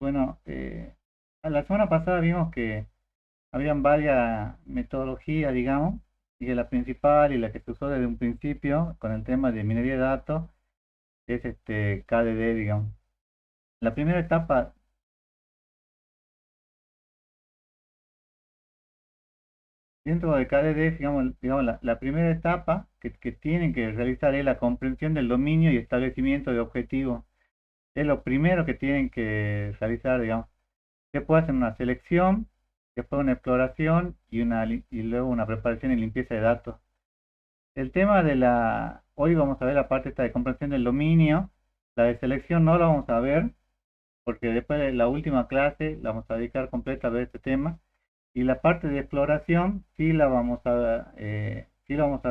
Bueno, a la semana pasada vimos que habían varias metodologías, digamos, y que la principal y la que se usó desde un principio con el tema de minería de datos es KDD, digamos. La primera etapa dentro de KDD, digamos la primera etapa que tienen que realizar es la comprensión del dominio y establecimiento de objetivos. Es lo primero que tienen que realizar, digamos. Después hacen una selección, después una exploración y luego una preparación y limpieza de datos. El tema hoy vamos a ver la parte esta de comprensión del dominio, la de selección no la vamos a ver, porque después de la última clase la vamos a dedicar completa a ver este tema, y la parte de exploración sí la vamos a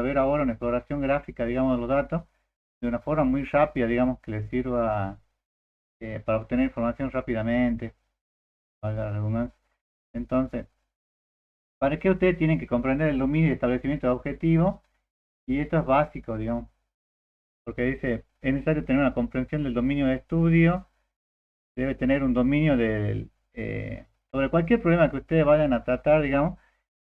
ver ahora en exploración gráfica, digamos, de los datos, de una forma muy rápida, digamos, que les sirva para obtener información rápidamente, valga la redundancia. Entonces, ¿para qué ustedes tienen que comprender el dominio y establecimiento de objetivos? Y esto es básico, digamos, porque dice, es necesario tener una comprensión del dominio de estudio, debe tener un dominio sobre cualquier problema que ustedes vayan a tratar, digamos.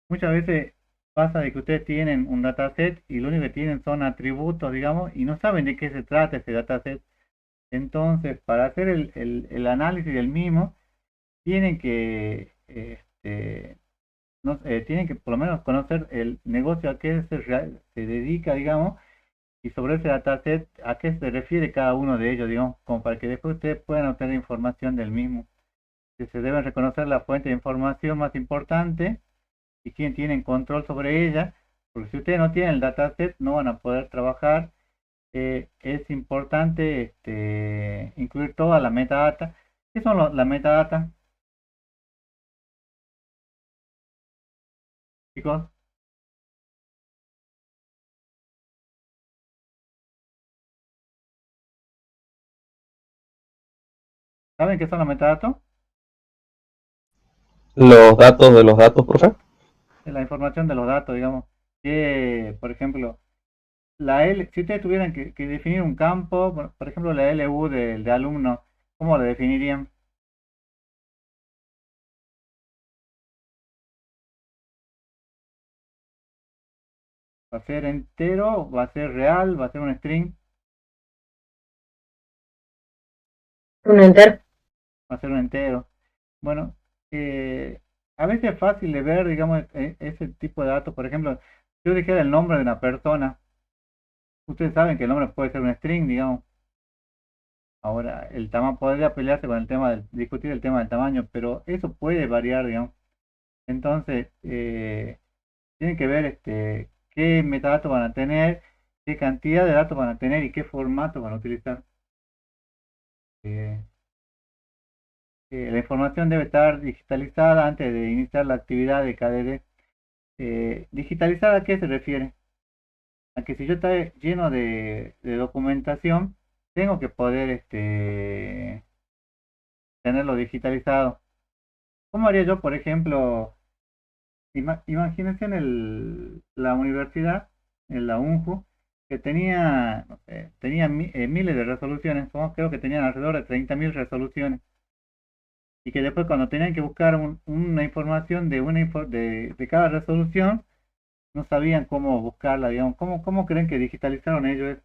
Muchas veces pasa de que ustedes tienen un dataset y lo único que tienen son atributos, digamos, y no saben de qué se trata ese dataset. Entonces, para hacer el análisis del mismo, tienen que, no, tienen que por lo menos conocer el negocio a qué se dedica, digamos, y sobre ese dataset, ¿a qué se refiere cada uno de ellos, digamos? Como para que después ustedes puedan obtener información del mismo. Que se deben reconocer la fuente de información más importante y quién tiene control sobre ella, porque si ustedes no tienen el dataset, no van a poder trabajar. Es importante incluir toda la metadata. ¿Qué son la metadata, chicos? ¿Saben qué son los metadatos? Los datos de los datos, profe. Es la información de los datos, digamos. Que, por ejemplo, la L, si ustedes tuvieran que definir un campo, por ejemplo, la LU de alumno, ¿cómo la definirían? ¿Va a ser entero? ¿Va a ser real? ¿Va a ser un string? Un enter. ¿Va a ser un entero? Bueno, eh, a veces es fácil de ver, digamos, ese tipo de datos. Por ejemplo, si yo dijera el nombre de una persona, ustedes saben que el nombre puede ser un string, digamos. Ahora, el tamaño podría pelearse con el tema discutir el tema del tamaño, pero eso puede variar, digamos. Entonces, tienen que ver qué metadatos van a tener, qué cantidad de datos van a tener y qué formato van a utilizar. Eh, la información debe estar digitalizada antes de iniciar la actividad de KDD. ¿Digitalizar a qué se refiere? A que si yo está lleno de documentación, tengo que poder tenerlo digitalizado. ¿Cómo haría yo, por ejemplo, imagínense en la universidad, en la UNJU, que tenía, no sé, tenía miles de resoluciones, creo que tenían alrededor de 30.000 resoluciones, y que después cuando tenían que buscar una información de cada resolución, no sabían cómo buscarla, digamos. ¿Cómo creen que digitalizaron ellos?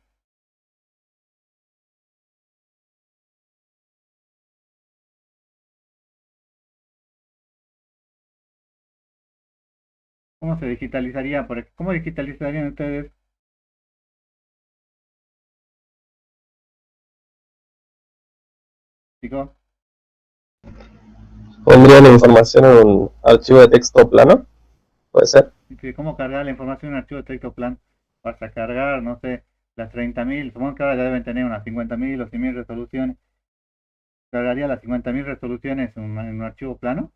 ¿Cómo se digitalizaría? ¿Cómo digitalizarían ustedes, chicos? Pondría la información en un archivo de texto plano, puede ser. ¿Cómo cargar la información en un archivo de texto plan? Para cargar, no sé, las 30.000, supongo que ahora ya deben tener unas 50.000 o 100.000 resoluciones. ¿Cargaría las 50.000 resoluciones en un archivo plano?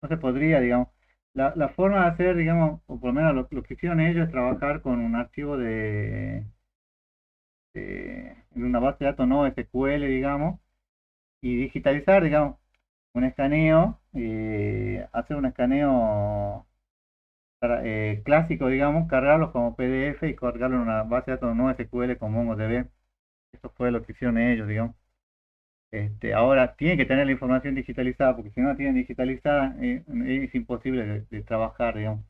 No se podría, digamos. La forma de hacer, digamos, o por lo menos lo que hicieron ellos es trabajar con un archivo en una base de datos no SQL, digamos, y digitalizar, digamos, un escaneo, hacer un escaneo clásico, digamos, cargarlos como PDF y cargarlo en una base de datos no SQL como MongoDB. Eso fue lo que hicieron ellos, digamos. Ahora tienen que tener la información digitalizada, porque si no la tienen digitalizada, es imposible de trabajar, digamos.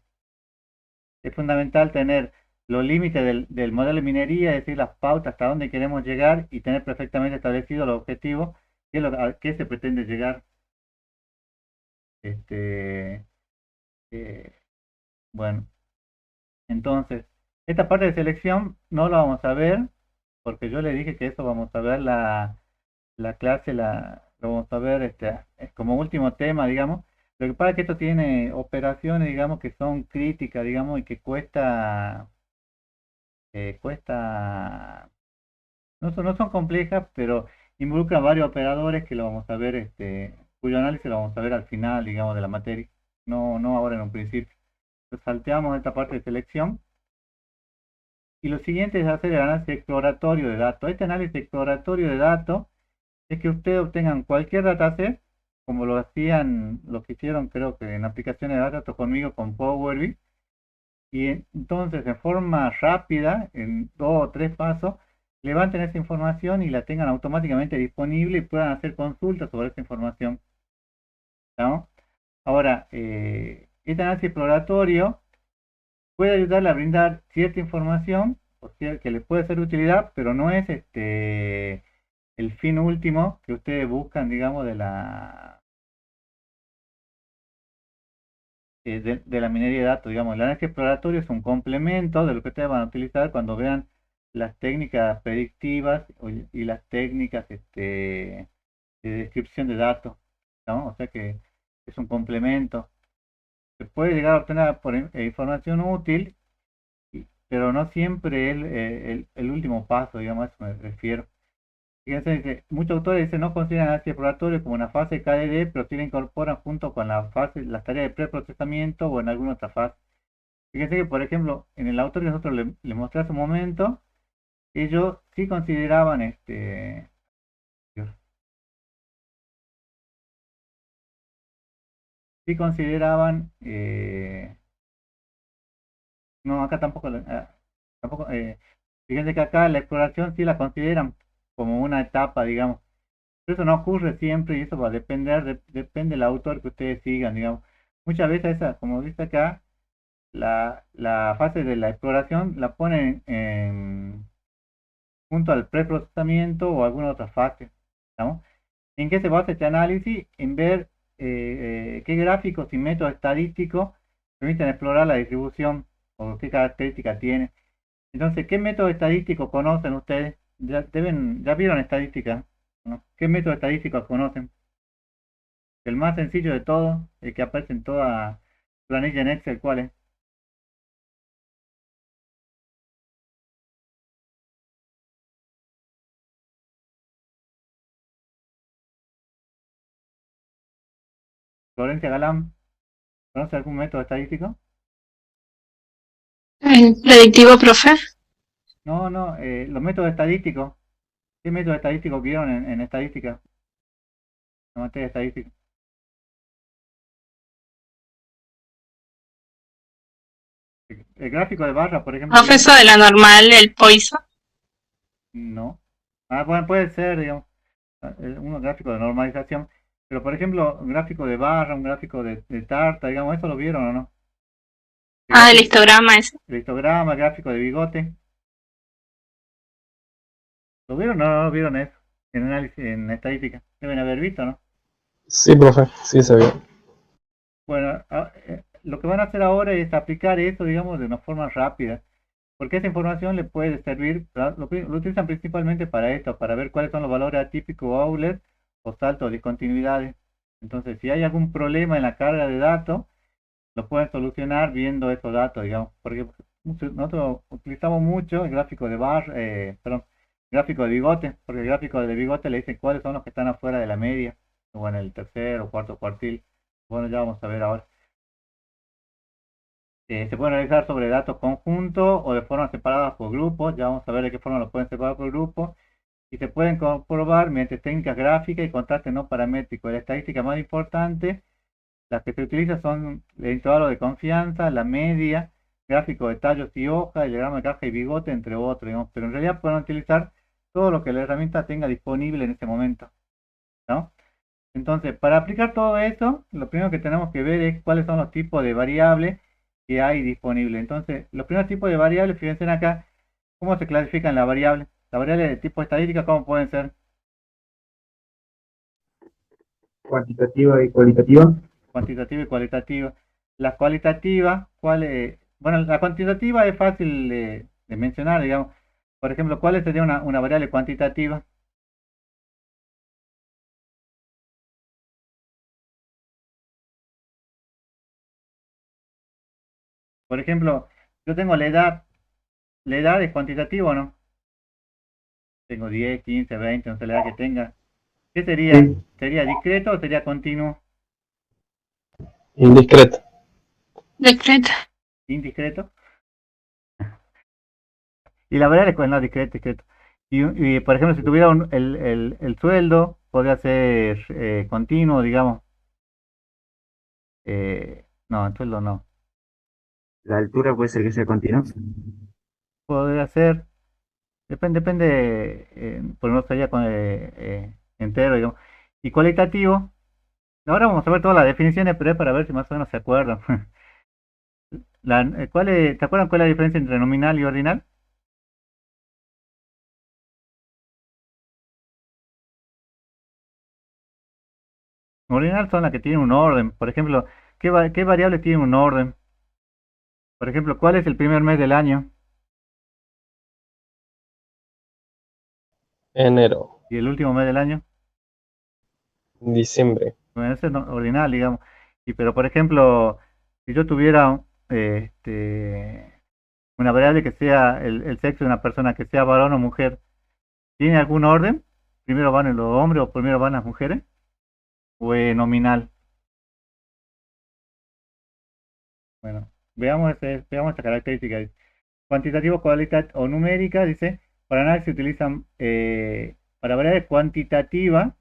Es fundamental tener los límites del modelo de minería, es decir, las pautas hasta dónde queremos llegar y tener perfectamente establecido los objetivos, a qué se pretende llegar. Este, eh, bueno, entonces, esta parte de selección no la vamos a ver, porque yo le dije que eso vamos a ver la clase, lo vamos a ver como último tema, digamos. Lo que pasa es que esto tiene operaciones, digamos, que son críticas, digamos, y que cuesta, no son complejas, pero involucran varios operadores que lo vamos a ver, cuyo análisis lo vamos a ver al final, digamos, de la materia, no ahora en un principio. Entonces, salteamos esta parte de selección. Y lo siguiente es hacer el análisis exploratorio de datos. Este análisis exploratorio de datos es que ustedes obtengan cualquier dataset, como lo que hicieron creo que en aplicaciones de datos conmigo con Power BI, y entonces en forma rápida, en 2 o 3 pasos, levanten esa información y la tengan automáticamente disponible y puedan hacer consultas sobre esa información, ¿no? Ahora, este análisis exploratorio puede ayudarle a brindar cierta información o que les puede ser de utilidad, pero no es el fin último que ustedes buscan, digamos, de la minería de datos. Digamos, el análisis exploratorio es un complemento de lo que ustedes van a utilizar cuando vean las técnicas predictivas y las técnicas de descripción de datos, ¿no? O sea que es un complemento. Se puede llegar a obtener información útil, pero no siempre el último paso, digamos, a eso me refiero. Fíjense, muchos autores dicen no consideran análisis exploratorio como una fase KDD, pero sí la incorporan junto con las tareas de preprocesamiento o en alguna otra fase. Fíjense que, por ejemplo, en el autor que nosotros le mostré hace un momento, ellos sí consideraban sí consideraban, no, acá tampoco, tampoco, fíjense que acá la exploración sí la consideran como una etapa, digamos. Pero eso no ocurre siempre y eso va a depender, depende del autor que ustedes sigan, digamos. Muchas veces esa, como dice acá, la fase de la exploración la ponen junto al preprocesamiento o alguna otra fase, ¿no? ¿En qué se basa este análisis? En ver qué gráficos y métodos estadísticos permiten explorar la distribución o qué características tiene. Entonces, ¿qué método estadístico conocen ustedes? Ya vieron estadística, ¿no? ¿Qué método estadístico conocen? El más sencillo de todos, el que aparece en toda planilla en Excel, ¿cuál es? Florencia Galán, ¿conoce algún método estadístico? Predictivo, profe. No, los métodos estadísticos. ¿Qué método estadístico vieron en estadística? En materia de estadística. El gráfico de barra, por ejemplo, ¿vieron? Profesor de la normal, el Poisson. No. Ah, bueno, puede ser, digamos, un gráfico de normalización. Pero, por ejemplo, un gráfico de barra, un gráfico de tarta, digamos, ¿eso lo vieron o no? Ah, el histograma ese. El histograma, el gráfico de bigote. ¿Lo vieron o no lo vieron eso? En análisis, en estadística. Deben haber visto, ¿no? Sí, profe, sí se vio. Bueno, lo que van a hacer ahora es aplicar eso, digamos, de una forma rápida. Porque esa información le puede servir, lo utilizan principalmente para esto, para ver cuáles son los valores atípicos outliers o saltos de discontinuidades. Entonces, si hay algún problema en la carga de datos, lo pueden solucionar viendo esos datos, digamos. Porque nosotros utilizamos mucho el gráfico de perdón, gráfico de bigote, porque el gráfico de bigote le dice cuáles son los que están afuera de la media, o en el tercer o cuarto cuartil. Bueno, ya vamos a ver ahora. Se pueden realizar sobre datos conjuntos o de forma separada por grupos. Ya vamos a ver de qué forma lo pueden separar por grupos. Y se pueden comprobar mediante técnicas gráficas y contrastes no paramétricos. La estadística más importante Las que se utilizan son el intervalo de confianza, la media, gráfico de tallos y hoja, el diagrama de caja y bigote, entre otros, digamos. Pero en realidad pueden utilizar todo lo que la herramienta tenga disponible en ese momento, ¿no? Entonces, para aplicar todo eso, lo primero que tenemos que ver es cuáles son los tipos de variables que hay disponibles. Entonces, los primeros tipos de variables, fíjense acá, cómo se clasifican las variables. Las variables de tipo estadística, ¿cómo pueden ser? Cuantitativa y cualitativa. Cuantitativa y cualitativa. Las cualitativas, ¿cuáles? Bueno, la cuantitativa es fácil de mencionar, digamos. Por ejemplo, ¿cuál sería una variable cuantitativa? Por ejemplo, yo tengo la edad. ¿La edad es cuantitativa o no? Tengo 10, 15, 20, no sé la edad que tenga. ¿Qué sería? Sí. ¿Sería discreto o sería continuo? Indiscreto. Discreto. Indiscreto. Y la variable es no, discreto, discreto. Y, por ejemplo, si tuviera el sueldo, podría ser continuo, digamos. No, el sueldo no. La altura puede ser que sea continua. Podría ser, depende, por no sería entero, digamos. Y cualitativo, ahora vamos a ver todas las definiciones, pero es para ver si más o menos se acuerdan. ¿Te acuerdan cuál es la diferencia entre nominal y ordinal? Ordinal son las que tienen un orden. Por ejemplo, ¿qué variables tienen un orden? Por ejemplo, ¿cuál es el primer mes del año? Enero. ¿Y el último mes del año? Diciembre. Bueno, ese es ordinal, digamos. Pero por ejemplo, si yo tuviera una variable que sea el sexo de una persona, que sea varón o mujer, ¿tiene algún orden? ¿Primero van los hombres o primero van las mujeres? ¿O es nominal? Bueno, veamos esta característica. Cuantitativo, cualitativo o numérica, dice, para análisis se utilizan para variables cuantitativas,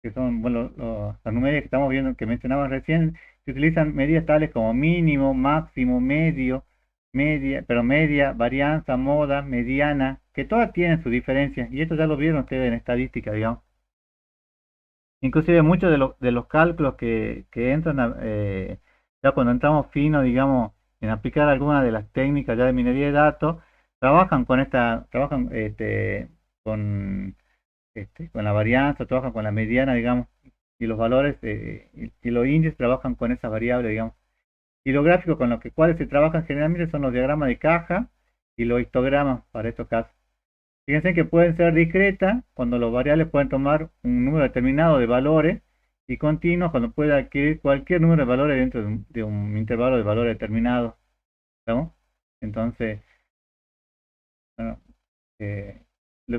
que son bueno, las numéricas que estamos viendo, que mencionamos recién, se utilizan medidas tales como mínimo, máximo, media, varianza, moda, mediana, que todas tienen su diferencia, y esto ya lo vieron ustedes en estadística, digamos. Inclusive muchos de los cálculos que entran, ya cuando entramos fino, digamos, en aplicar alguna de las técnicas ya de minería de datos, trabajan con la varianza, trabajan con la mediana, digamos, y los valores y los índices trabajan con esa variable, digamos. Y los gráficos con los cuales se trabajan generalmente son los diagramas de caja y los histogramas para estos casos. Fíjense que pueden ser discretas cuando los variables pueden tomar un número determinado de valores y continuos cuando puede adquirir cualquier número de valores dentro de un intervalo de valores determinado. ¿Estamos? Entonces, bueno,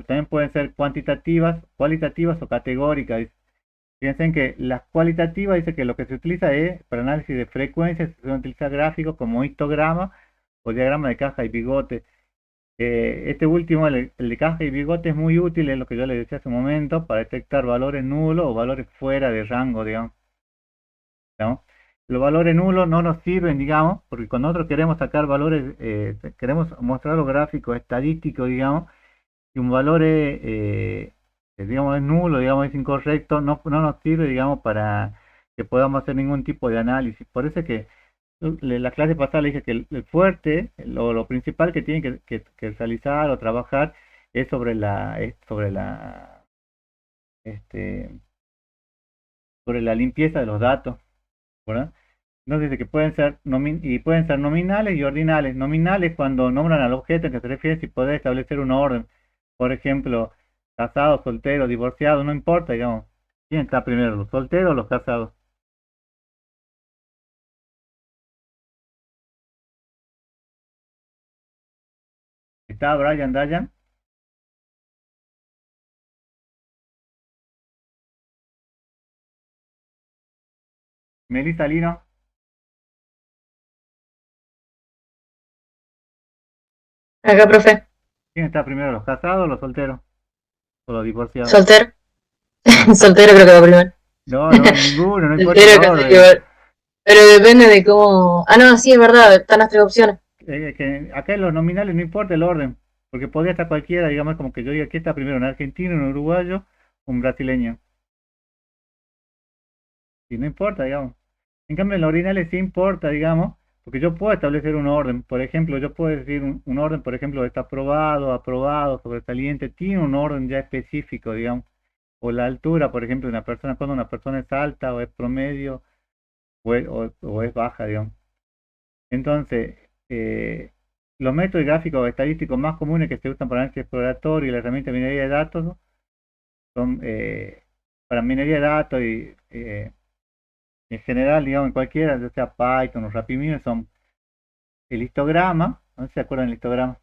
también pueden ser cuantitativas, cualitativas o categóricas. Fíjense que las cualitativas dice que lo que se utiliza es para análisis de frecuencias, se utiliza gráficos como histograma o diagrama de caja y bigote. Este último, el de caja y bigote, es muy útil, es lo que yo les decía hace un momento, para detectar valores nulos o valores fuera de rango, digamos. ¿No? Los valores nulos no nos sirven, digamos, porque cuando nosotros queremos sacar valores, queremos mostrar los gráficos estadísticos, digamos, y un valor digamos, es nulo, digamos, es incorrecto, no nos sirve, digamos, para que podamos hacer ningún tipo de análisis. Por eso es que la clase pasada le dije que el fuerte, lo principal que tienen que realizar o trabajar es este, sobre la limpieza de los datos, ¿verdad? Entonces dice que pueden ser nominales y ordinales. Nominales cuando nombran al objeto en que se refiere si puede establecer un orden. Por ejemplo, casado, soltero, divorciado, no importa, digamos. ¿Quién está primero, los solteros o los casados? ¿Está Brian Dayan? ¿Melissa Lino? Acá, profe. ¿Quién está primero, los casados o los solteros? ¿O los divorciados? Soltero. Soltero creo que va primero. No, no, ninguno, no El importa cero el que se orden. Pero depende de cómo. Ah, no, sí, es verdad, están las tres opciones. Que acá en los nominales no importa el orden, porque podría estar cualquiera, digamos, como que yo diga, aquí está primero un argentino, un uruguayo, un brasileño. Y no importa, digamos. En cambio, en los ordinales sí importa, digamos, porque yo puedo establecer un orden. Por ejemplo, yo puedo decir un orden, por ejemplo, está aprobado, aprobado, sobresaliente, tiene un orden ya específico, digamos. O la altura, por ejemplo, de una persona, cuando una persona es alta o es promedio o es baja, digamos. Entonces, los métodos gráficos estadísticos más comunes que se usan para análisis exploratorio y la herramienta de minería de datos, ¿no? Son para minería de datos y en general, digamos, en cualquiera, ya sea Python o RapidMiner, son el histograma, no sé si se acuerdan del histograma,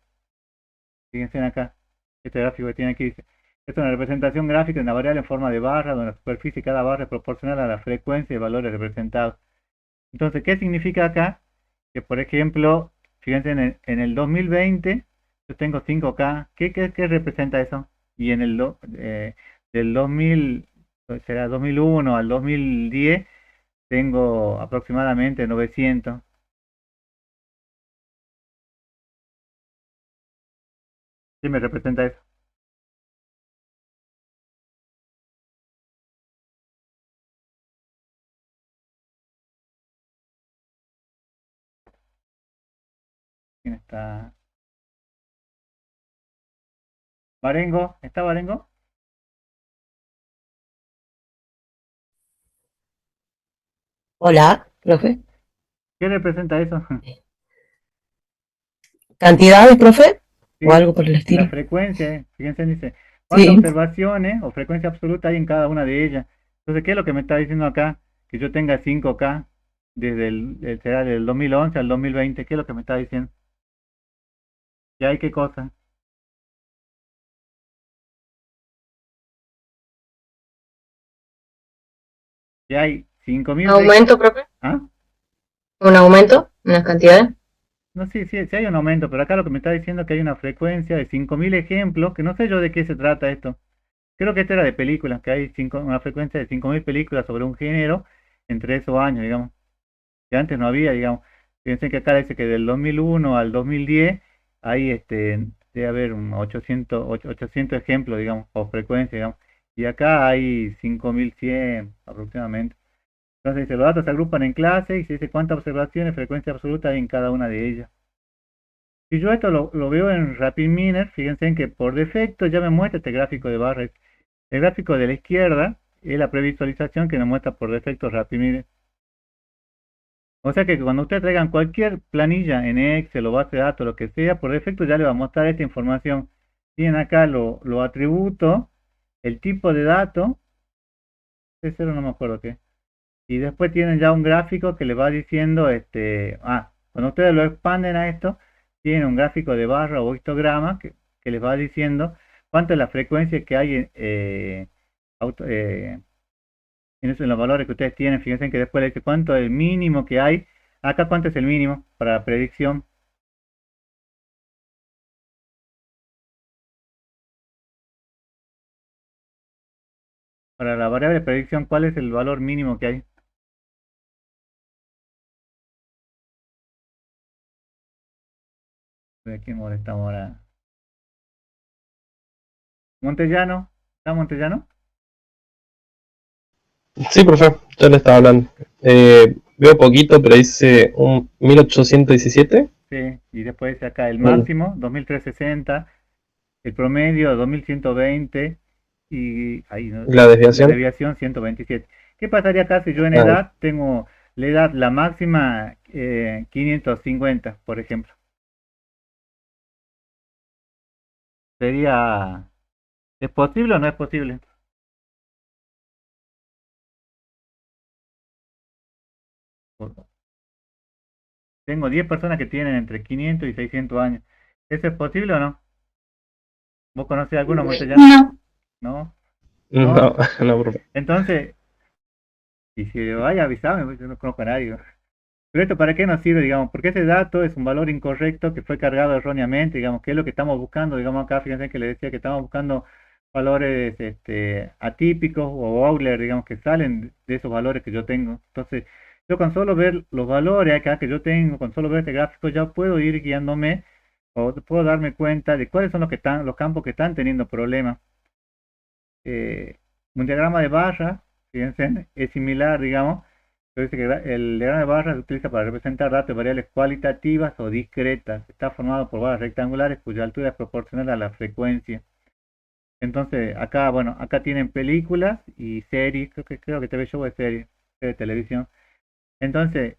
fíjense acá, este gráfico que tiene aquí dice, es una representación gráfica de una variable en forma de barra, donde la superficie de cada barra es proporcional a la frecuencia de valores representados. Entonces, ¿qué significa acá? Que, por ejemplo, fíjense en el 2020, yo tengo 5K, ¿qué representa eso? Y en del 2000, será 2001 al 2010, tengo aproximadamente 900. ¿Qué me representa eso? ¿Quién está? ¿Barengo? ¿Está Barengo? Hola, profe. ¿Qué representa eso? ¿Cantidades, profe? ¿O Sí, algo por el la estilo? frecuencia, fíjense, dice, ¿cuántas Sí, observaciones o frecuencia absoluta hay en cada una de ellas? Entonces, ¿qué es lo que me está diciendo acá? Que yo tenga 5K desde será del 2011 al 2020, ¿qué es lo que me está diciendo? ¿Qué hay qué cosa? ¿Que hay 5.000 ¿Aumento, profe? ¿Ah? ¿Un aumento en las cantidades? No, sí, sí, sí hay un aumento, pero acá lo que me está diciendo es que hay una frecuencia de 5.000 ejemplos, que no sé yo de qué se trata esto. Creo que este era de películas, que hay una frecuencia de 5.000 películas sobre un género entre esos años, digamos. Que antes no había, digamos. Fíjense que acá dice que del 2001 al 2010 hay debe haber un 800 ejemplos, digamos, o frecuencia, digamos. Y acá hay 5.100 aproximadamente. Entonces dice, los datos se agrupan en clase y se dice cuántas observaciones, frecuencia absoluta hay en cada una de ellas. Si yo esto lo veo en RapidMiner, fíjense en que por defecto ya me muestra este gráfico de barras. El gráfico de la izquierda es la previsualización que nos muestra por defecto RapidMiner. O sea que cuando ustedes traigan cualquier planilla en Excel o base de datos, lo que sea, por defecto ya le va a mostrar esta información. Tienen acá los atributos, el tipo de dato, C0 no me acuerdo qué. Y después tienen ya un gráfico que le va diciendo, cuando ustedes lo expanden a esto, tienen un gráfico de barra o histograma que les va diciendo cuánto es la frecuencia que hay auto- eh, en, eso, en los valores que ustedes tienen. Fíjense que después le dice cuánto es el mínimo que hay. Acá cuánto es el mínimo para la predicción. Para la variable de predicción, ¿cuál es el valor mínimo que hay? ¿De qué molestamos ahora? ¿Montellano? ¿Está Montellano? Sí, profe, ya le estaba hablando. Veo poquito, pero dice un 1817. Sí, y después dice acá el Mm, máximo, 2360, el promedio, 2120, y ahí, ¿no? La La desviación. desviación, 127. ¿Qué pasaría acá si yo en Ah, edad tengo la edad, la máxima, 550, por ejemplo? Sería, ¿es posible o no es posible? Tengo 10 personas que tienen entre 500 y 600 años. ¿Eso es posible o no? ¿Vos conocés alguno, Montellano? No. ¿No? ¿No? no, no, profe. Entonces, y si vaya, avisame, pues yo no conozco a nadie. Pero esto, ¿para qué nos sirve, digamos? Porque ese dato es un valor incorrecto que fue cargado erróneamente, digamos, que es lo que estamos buscando, digamos acá, fíjense que le decía que estamos buscando valores atípicos o Euler, digamos, que salen de esos valores que yo tengo. Entonces, yo con solo ver los valores acá que yo tengo, con solo ver este gráfico, ya puedo ir guiándome o puedo darme cuenta de cuáles son los campos que están teniendo problemas. Eh, un diagrama de barra, fíjense, es similar, digamos, pero dice que el diagrama de barra se utiliza para representar datos de variables cualitativas o discretas. Está formado por barras rectangulares cuya altura es proporcional a la frecuencia. Entonces, acá, bueno, acá tienen películas y series, creo que TV Show es serie de televisión. Entonces,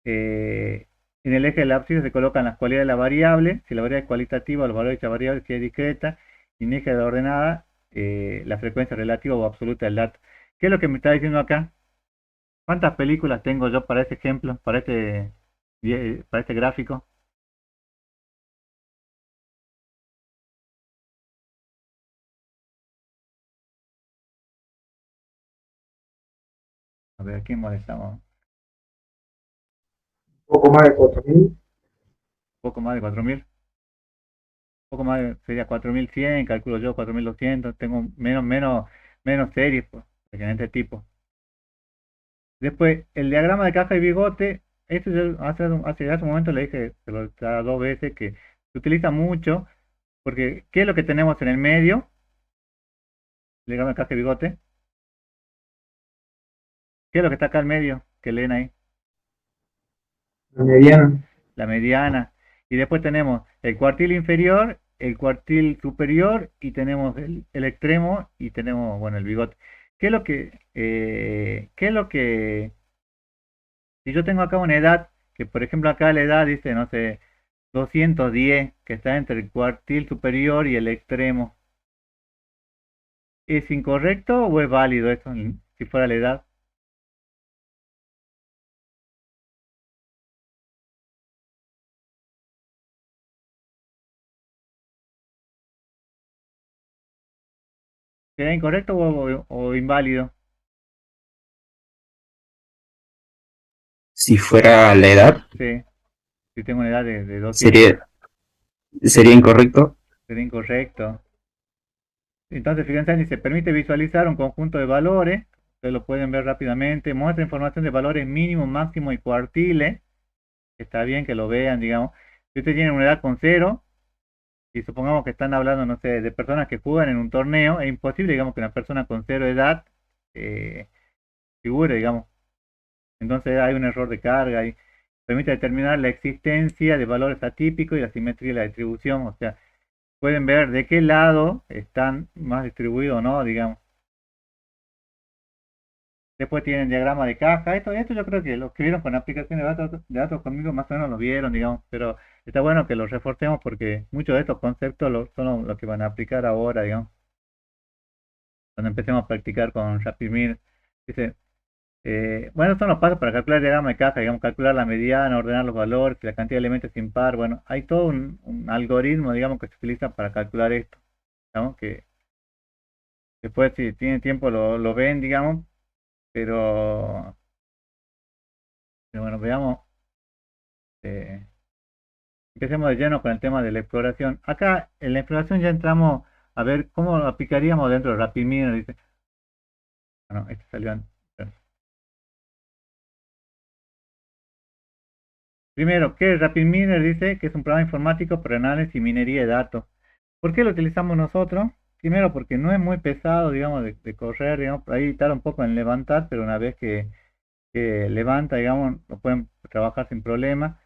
en el eje del ábside se colocan las cualidades de la variable, si la variable es cualitativa, los valores de esta variable si es discreta, y en el eje de la ordenada, la frecuencia relativa o absoluta del dato. ¿Qué es lo que me está diciendo acá? ¿Cuántas películas tengo yo para este ejemplo, para este gráfico? A ver, ¿quién molestamos? Un Poco más de 4.000. poco más de 4000. Poco más sería 4100, calculo yo 4200. Tengo menos series pues, en este tipo. Después, el diagrama de caja y bigote, esto yo hace un momento le dije, se lo he dado 2 veces, que se utiliza mucho, porque ¿qué es lo que tenemos en el medio? El diagrama de caja y bigote. ¿Qué es lo que está acá al medio? Que leen ahí. La mediana. La mediana. Y después tenemos el cuartil inferior, el cuartil superior, y tenemos el extremo, y tenemos, bueno, el bigote. Qué es lo que, si yo tengo acá una edad, que por ejemplo acá la edad dice, no sé, 210, que está entre el cuartil superior y el extremo, ¿es incorrecto o es válido eso, si fuera la edad? ¿Sería incorrecto o inválido? Si fuera la edad, Sí, si tengo una edad de 200, sería incorrecto. sería incorrecto. Entonces, fíjense, ni se permite visualizar un conjunto de valores, ustedes lo pueden ver rápidamente, muestra información de valores mínimos, máximos y cuartiles, está bien que lo vean, digamos. Si ustedes tienen una edad con 0, y supongamos que están hablando, no sé, de personas que juegan en un torneo, es imposible, digamos, que una persona con 0 edad eh, figure, digamos. Entonces hay un error de carga y permite determinar la existencia de valores atípicos y la simetría de la distribución, o sea, pueden ver de qué lado están más distribuidos o no, digamos. Después tienen diagrama de caja. Esto yo creo que los que vieron con aplicaciones de datos conmigo más o menos lo vieron, digamos, pero está bueno que lo reforcemos porque muchos de estos conceptos son los que van a aplicar ahora, digamos, cuando empecemos a practicar con RapidMir. Dice, bueno, son los pasos para calcular el diagrama de caja, digamos, calcular la mediana, ordenar los valores, la cantidad de elementos impar. Bueno, hay todo un algoritmo, digamos, que se utiliza para calcular esto, digamos, que después si tienen tiempo lo ven, digamos, pero, pero bueno, veamos. eh, Empecemos de lleno con el tema de la exploración. Acá en la exploración ya entramos a ver cómo lo aplicaríamos dentro de RapidMiner. Dice, bueno, este salió antes. Primero, ¿qué es RapidMiner? Dice que es un programa informático para análisis y minería de datos. ¿Por qué lo utilizamos nosotros? Primero porque no es muy pesado, digamos, de correr, digamos, por ahí tarda un poco en levantar, pero una vez que levanta, digamos, lo pueden trabajar sin problema.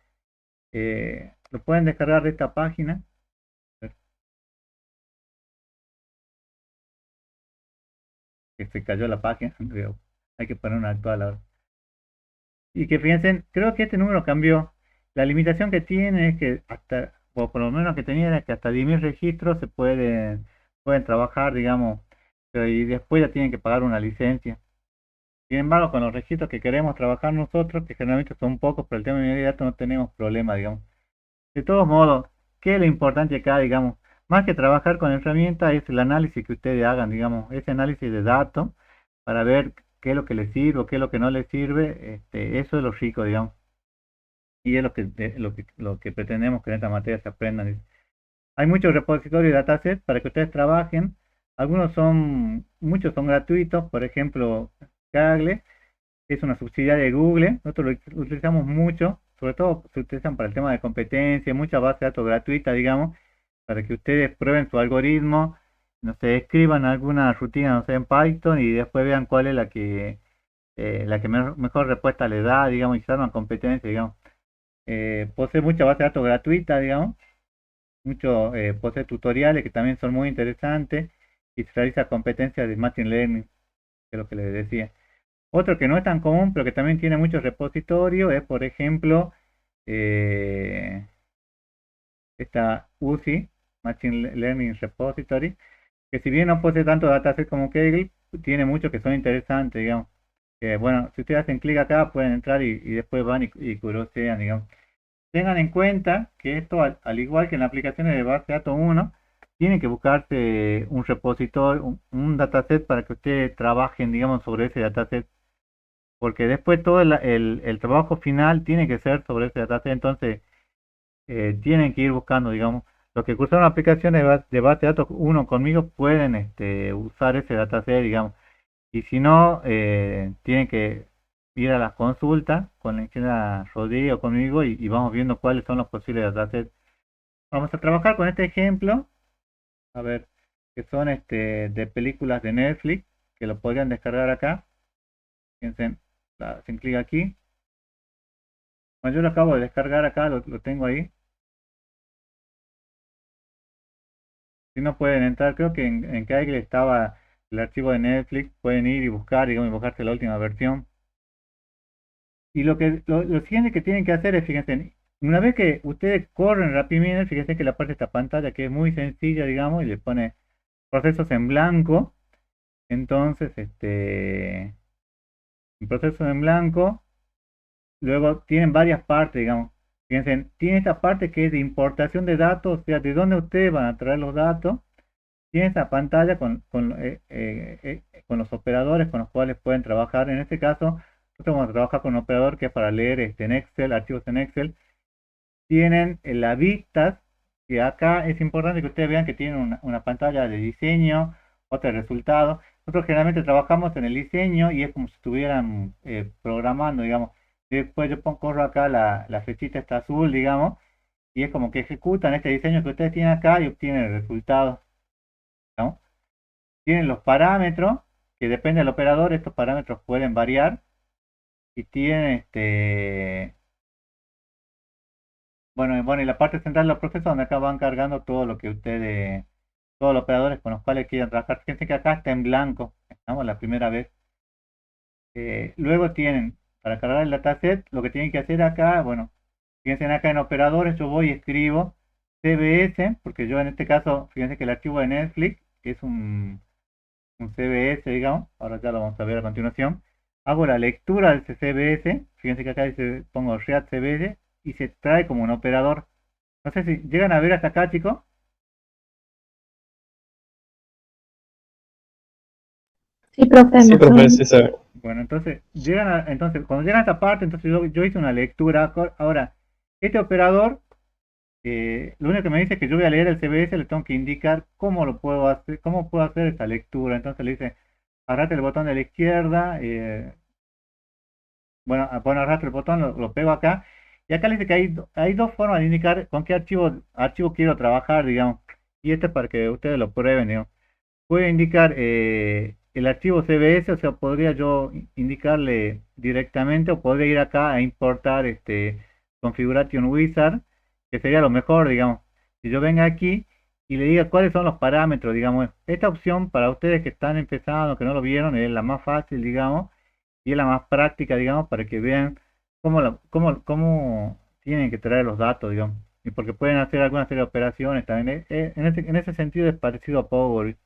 Lo pueden descargar de esta página. Que se cayó la página, hay que poner una actual ahora. Y que fíjense, creo que este número cambió. La limitación que tiene es que hasta, o por lo menos que tenía, era que hasta 10.000 registros pueden trabajar, digamos, pero y después ya tienen que pagar una licencia. Sin embargo, con los registros que queremos trabajar nosotros, que generalmente son pocos, pero el tema de minería de datos no tenemos problema, digamos. De todos modos, ¿qué es lo importante acá, digamos? Más que trabajar con herramientas, es el análisis que ustedes hagan, digamos, ese análisis de datos para ver qué es lo que les sirve o qué es lo que no les sirve, eso es lo rico, digamos. Y es lo que pretendemos que en esta materia se aprendan. Hay muchos repositorios de datasets para que ustedes trabajen muchos son gratuitos, por ejemplo, Kaggle es una subsidiaria de Google, nosotros lo utilizamos mucho, sobre todo se utilizan para el tema de competencia, mucha base de datos gratuita, digamos, para que ustedes prueben su algoritmo, no sé, escriban alguna rutina, no sé, en Python y después vean cuál es la que mejor respuesta le da, digamos, y se arman competencia, digamos. Posee mucha base de datos gratuita, digamos, posee tutoriales que también son muy interesantes y se realiza competencias de Machine Learning, que es lo que les decía. Otro que no es tan común, pero que también tiene muchos repositorios, es por ejemplo eh, esta UCI, Machine Learning Repository, que si bien no posee tanto dataset como Kaggle, tiene muchos que son interesantes, digamos. Bueno, si ustedes hacen clic acá, pueden entrar y después van y curiosean, digamos. Tengan en cuenta que esto, al igual que en las aplicaciones de base de datos 1, tienen que buscarse un repositorio, un dataset para que ustedes trabajen, digamos, sobre ese dataset. Porque después todo el trabajo final tiene que ser sobre ese dataset, entonces tienen que ir buscando, digamos, los que cursaron aplicaciones de base de datos 1 conmigo pueden usar ese dataset, digamos, y si no, tienen que ir a las consultas con la ingeniera Rodríguez o conmigo y vamos viendo cuáles son los posibles datasets. Vamos a trabajar con este ejemplo, a ver, que son de películas de Netflix, que lo podrían descargar acá. Fíjense, hacen clic aquí. Bueno, yo lo acabo de descargar acá, lo tengo ahí. Si no pueden entrar, creo que en Kaggle estaba el archivo de Netflix, pueden ir y buscar, digamos, y buscarse la última versión. Y lo siguiente que tienen que hacer es, fíjense, una vez que ustedes corren RapidMiner, fíjense que la parte de esta pantalla que es muy sencilla, digamos, y le pone procesos en blanco, entonces, en procesos en blanco, luego tienen varias partes, digamos. Fíjense, tiene esta parte que es de importación de datos, o sea, de dónde ustedes van a traer los datos. Tiene esta pantalla con los operadores con los cuales pueden trabajar. En este caso, nosotros vamos a trabajar con un operador que es para leer en Excel, archivos en Excel. Tienen las vistas, que acá es importante que ustedes vean que tienen una pantalla de diseño, otra de resultados. Nosotros generalmente trabajamos en el diseño y es como si estuvieran programando, digamos. Después yo corro acá la flechita está azul, digamos, y es como que ejecutan este diseño que ustedes tienen acá y obtienen el resultado, ¿no? Tienen los parámetros, que depende del operador, estos parámetros pueden variar. Y tienen bueno, y la parte central de los procesos donde acá van cargando todo lo que ustedes, todos los operadores con los cuales quieran trabajar. Fíjense que acá está en blanco, estamos la primera vez. Luego tienen, para cargar el dataset, lo que tienen que hacer acá, bueno, fíjense acá en operadores, yo voy y escribo CBS, porque yo en este caso, fíjense que el archivo de Netflix es un CBS, digamos, ahora ya lo vamos a ver a continuación. Hago la lectura de ese CBS, fíjense que acá dice, pongo read CBS y se trae como un operador. No sé si llegan a ver hasta acá, chicos. Sí, profe, Sí, más o profe, menos. sí se ve. Bueno, entonces cuando llegan a esta parte, entonces yo hice una lectura. Ahora, este operador, lo único que me dice es que yo voy a leer el CBS, le tengo que indicar cómo lo puedo hacer, cómo puedo hacer esta lectura. Entonces le dice, agarrate el botón de la izquierda, bueno, arrastro el botón, lo pego acá. Y acá le dice que hay dos formas de indicar con qué archivo quiero trabajar, digamos. Y este es para que ustedes lo prueben, digamos. Puede indicar el archivo CBS, o sea, podría yo indicarle directamente o podría ir acá a importar Configuration Wizard, que sería lo mejor, digamos. Si yo venga aquí y le diga cuáles son los parámetros, digamos. Esta opción para ustedes que están empezando, que no lo vieron, es la más fácil, digamos, y es la más práctica, digamos, para que vean cómo tienen que traer los datos, digamos. Y porque pueden hacer alguna serie de operaciones también. En ese sentido es parecido a Power.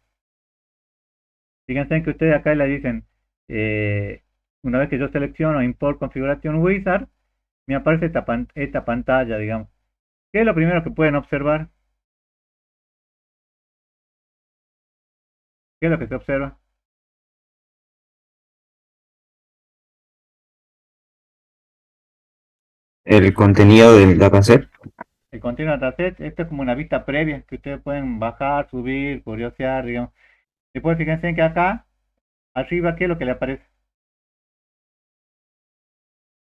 Fíjense que ustedes acá le dicen, eh, una vez que yo selecciono Import Configuration Wizard, me aparece esta pantalla, digamos. ¿Qué es lo primero que pueden observar? ¿Qué es lo que se observa? El contenido del dataset. El contenido dataset, esto es como una vista previa que ustedes pueden bajar, subir, curiosear, digamos. Después fíjense en que acá, arriba, ¿qué es lo que le aparece?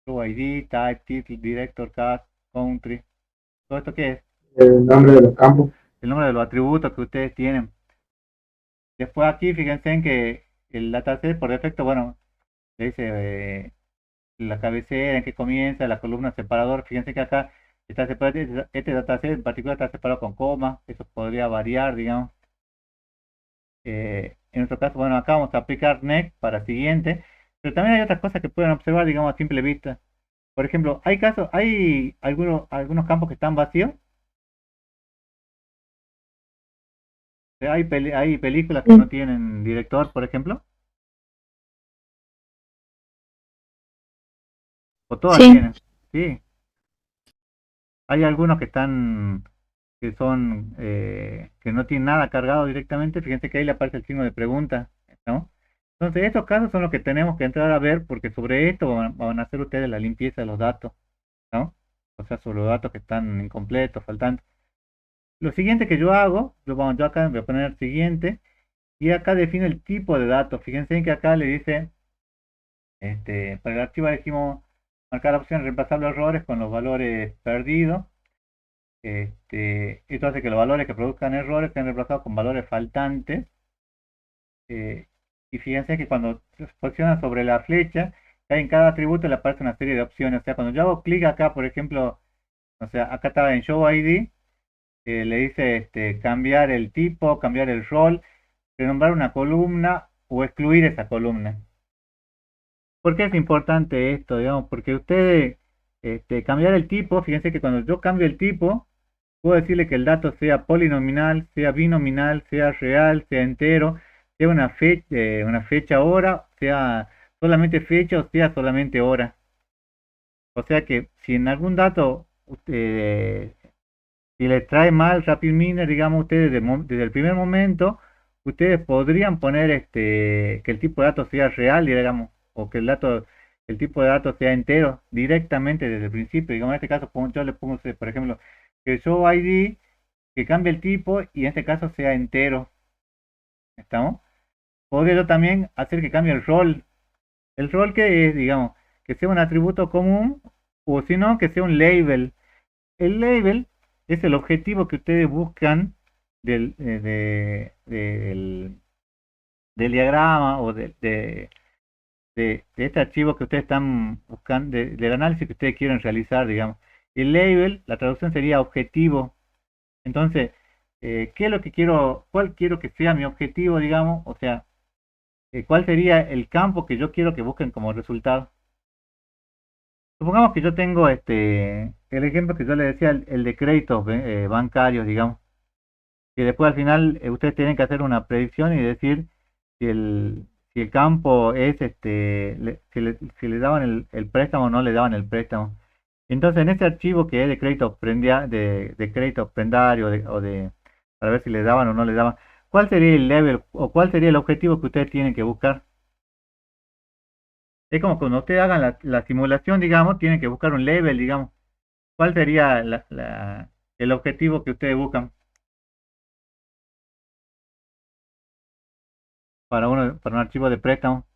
Show ID, Type, Title, Director, Cast, Country. ¿Todo esto qué es? El nombre de los campos. El nombre de los atributos que ustedes tienen. Después aquí, fíjense en que el dataset por defecto, bueno, le dice la cabecera, en que comienza, la columna separador. Fíjense que acá está separado, este dataset en particular está separado con coma. Eso podría variar, digamos. En nuestro caso, bueno, acá vamos a aplicar next para siguiente. Pero también hay otras cosas que pueden observar, digamos, a simple vista. Por ejemplo, hay algunos campos que están vacíos. Hay películas que no tienen director, por ejemplo. O todas Sí. tienen. Sí. Hay algunos que no tienen nada cargado directamente. Fíjense que ahí le aparece el signo de pregunta, ¿no? Entonces, estos casos son los que tenemos que entrar a ver porque sobre esto van a hacer ustedes la limpieza de los datos, ¿no? O sea, sobre los datos que están incompletos, faltantes. Lo siguiente que yo hago, yo acá voy a poner siguiente y acá defino el tipo de datos. Fíjense que acá le dice, para el archivo decimos marcar la opción reemplazable errores con los valores perdidos. Esto hace que los valores que produzcan errores sean reemplazados con valores faltantes. Y fíjense que cuando se posicionan sobre la flecha, en cada atributo le aparece una serie de opciones. O sea, cuando yo hago clic acá, por ejemplo, o sea, acá estaba en Show ID, le dice cambiar el tipo, cambiar el rol, renombrar una columna o excluir esa columna. ¿Por qué es importante esto? Digamos, porque ustedes cambiar el tipo, fíjense que cuando yo cambio el tipo, puedo decirle que el dato sea polinominal, sea binominal, sea real, sea entero, sea una fecha hora, sea solamente fecha o sea solamente hora. O sea que si en algún dato si les trae mal RapidMiner, digamos ustedes desde el primer momento, ustedes podrían poner que el tipo de datos sea real, digamos, o que el tipo de datos sea entero directamente desde el principio. Digamos, en este caso yo le pongo, por ejemplo, que el show ID que cambie el tipo y en este caso sea entero. ¿Estamos? Podría yo también hacer que cambie el rol. El rol que es, digamos, que sea un atributo común o si no, que sea un label. El label es el objetivo que ustedes buscan del diagrama o de este archivo que ustedes están buscando, del análisis que ustedes quieren realizar, digamos. El label, la traducción sería objetivo. Entonces, ¿qué es lo que cuál quiero que sea mi objetivo, digamos? O sea, ¿cuál sería el campo que yo quiero que busquen como resultado? Supongamos que yo tengo el ejemplo que yo le decía, el de créditos bancarios, digamos, que después al final ustedes tienen que hacer una predicción y decir si el campo es, si le daban el préstamo o no le daban el préstamo. Entonces, en este archivo que es de crédito de crédito prendario para ver si le daban o no le daban, ¿cuál sería el level o cuál sería el objetivo que ustedes tienen que buscar? Es como cuando ustedes hagan la simulación, digamos, tienen que buscar un level, digamos. ¿Cuál sería el objetivo que ustedes buscan para un archivo de préstamo?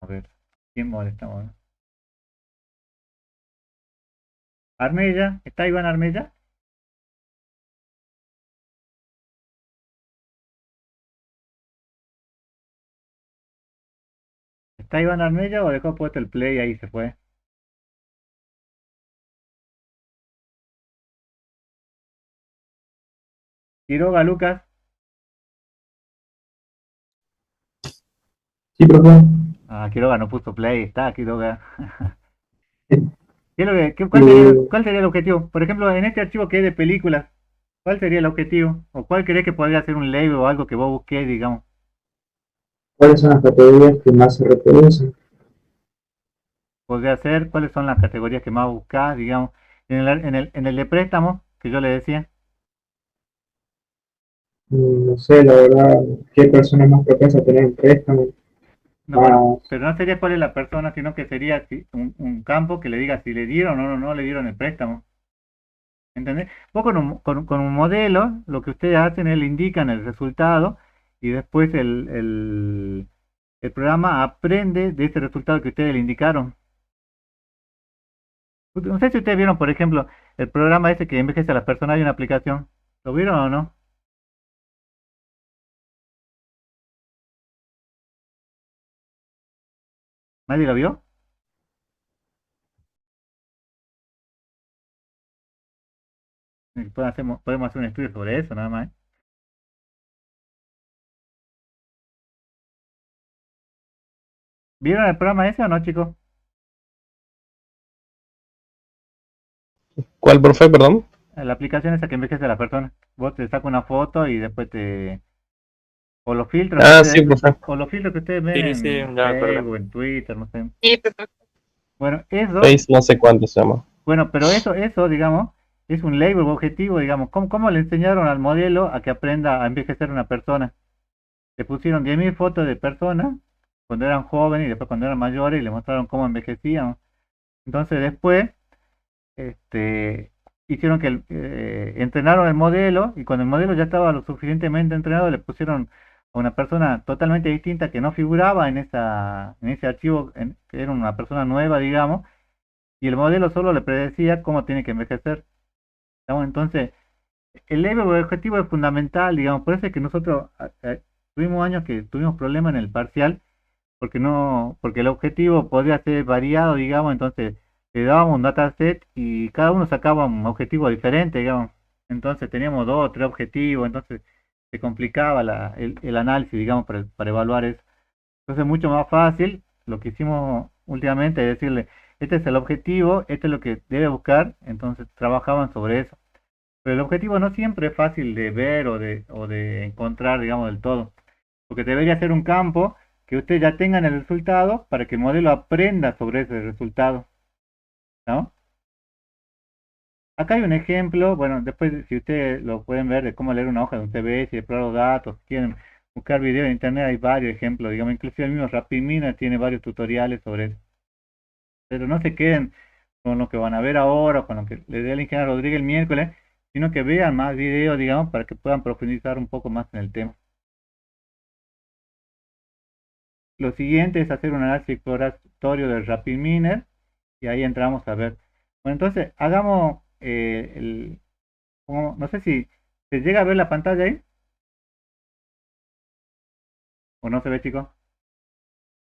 A ver, ¿quién molestamos? Armella, ¿está Iván Armella? ¿Está Iván Armella o dejó puesto el play ahí se fue? Quiroga, Lucas. Sí, profe. Ah, Quiroga no puso play, está Quiroga. ¿Qué es lo Eh, cuál sería el objetivo? Por ejemplo, en este archivo que es de películas, ¿cuál sería el objetivo? ¿O cuál crees que podría ser un label o algo que vos busques, digamos? ¿Cuáles son las categorías que más se reproducen? Podría ser, ¿cuáles son las categorías que más buscas, digamos? En el de préstamo, que yo le decía, No sé, la verdad, qué persona es más propensa a tener un préstamo. No, bueno, pero no sería cuál es la persona, sino que sería un campo que le diga si le dieron o no le dieron el préstamo. ¿Entendés? Vos con un modelo, lo que ustedes hacen es le indican el resultado y después el programa aprende de ese resultado que ustedes le indicaron. No sé si ustedes vieron, por ejemplo, el programa ese que envejece a las personas, hay una aplicación. ¿Lo vieron o no? ¿Nadie lo vio? Podemos hacer un estudio sobre eso, nada más. ¿Vieron el programa ese o no, chicos? ¿Cuál, profe, perdón? La aplicación esa que envejece a la persona. Vos te sacas una foto y después o los filtros que Ah, sí, ustedes, profe. o los filtros que ustedes ven Sí, sí, en ya me acordé. Facebook, en Twitter, no sé. Sí, profe. Bueno, eso, Face no sé cuánto se llama. bueno, pero eso, digamos, es un label objetivo, digamos. ¿Cómo le enseñaron al modelo a que aprenda a envejecer una persona? Le pusieron 10.000 fotos de personas cuando eran jóvenes y después cuando eran mayores y le mostraron cómo envejecían. Entonces después, este, hicieron que entrenaron el modelo y cuando el modelo ya estaba lo suficientemente entrenado le pusieron a una persona totalmente distinta que no figuraba en ese archivo, que era una persona nueva, digamos, y el modelo solo le predecía cómo tiene que envejecer. ¿Estamos? Entonces, el label objetivo es fundamental, digamos, por eso es que nosotros tuvimos años que tuvimos problemas en el parcial porque el objetivo podía ser variado, digamos, entonces le dábamos un dataset y cada uno sacaba un objetivo diferente, digamos. Entonces teníamos dos o tres objetivos, entonces se complicaba el análisis, digamos, para evaluar eso. Entonces es mucho más fácil, lo que hicimos últimamente es decirle, este es el objetivo, este es lo que debe buscar, entonces trabajaban sobre eso. Pero el objetivo no siempre es fácil de ver o de encontrar, digamos, del todo, porque debería ser un campo que ustedes ya tengan el resultado para que el modelo aprenda sobre ese resultado, ¿no? Acá hay un ejemplo, bueno, después si ustedes lo pueden ver de cómo leer una hoja de un CBS y explorar los datos, si quieren buscar videos en internet hay varios ejemplos, digamos, inclusive el mismo RapidMiner tiene varios tutoriales sobre eso. Pero no se queden con lo que van a ver ahora, con lo que les dé el ingeniero Rodríguez el miércoles, sino que vean más videos, digamos, para que puedan profundizar un poco más en el tema. Lo siguiente es hacer un análisis exploratorio del RapidMiner y ahí entramos a ver. Bueno, entonces hagamos no sé si se llega a ver la pantalla ahí o no se ve, chicos,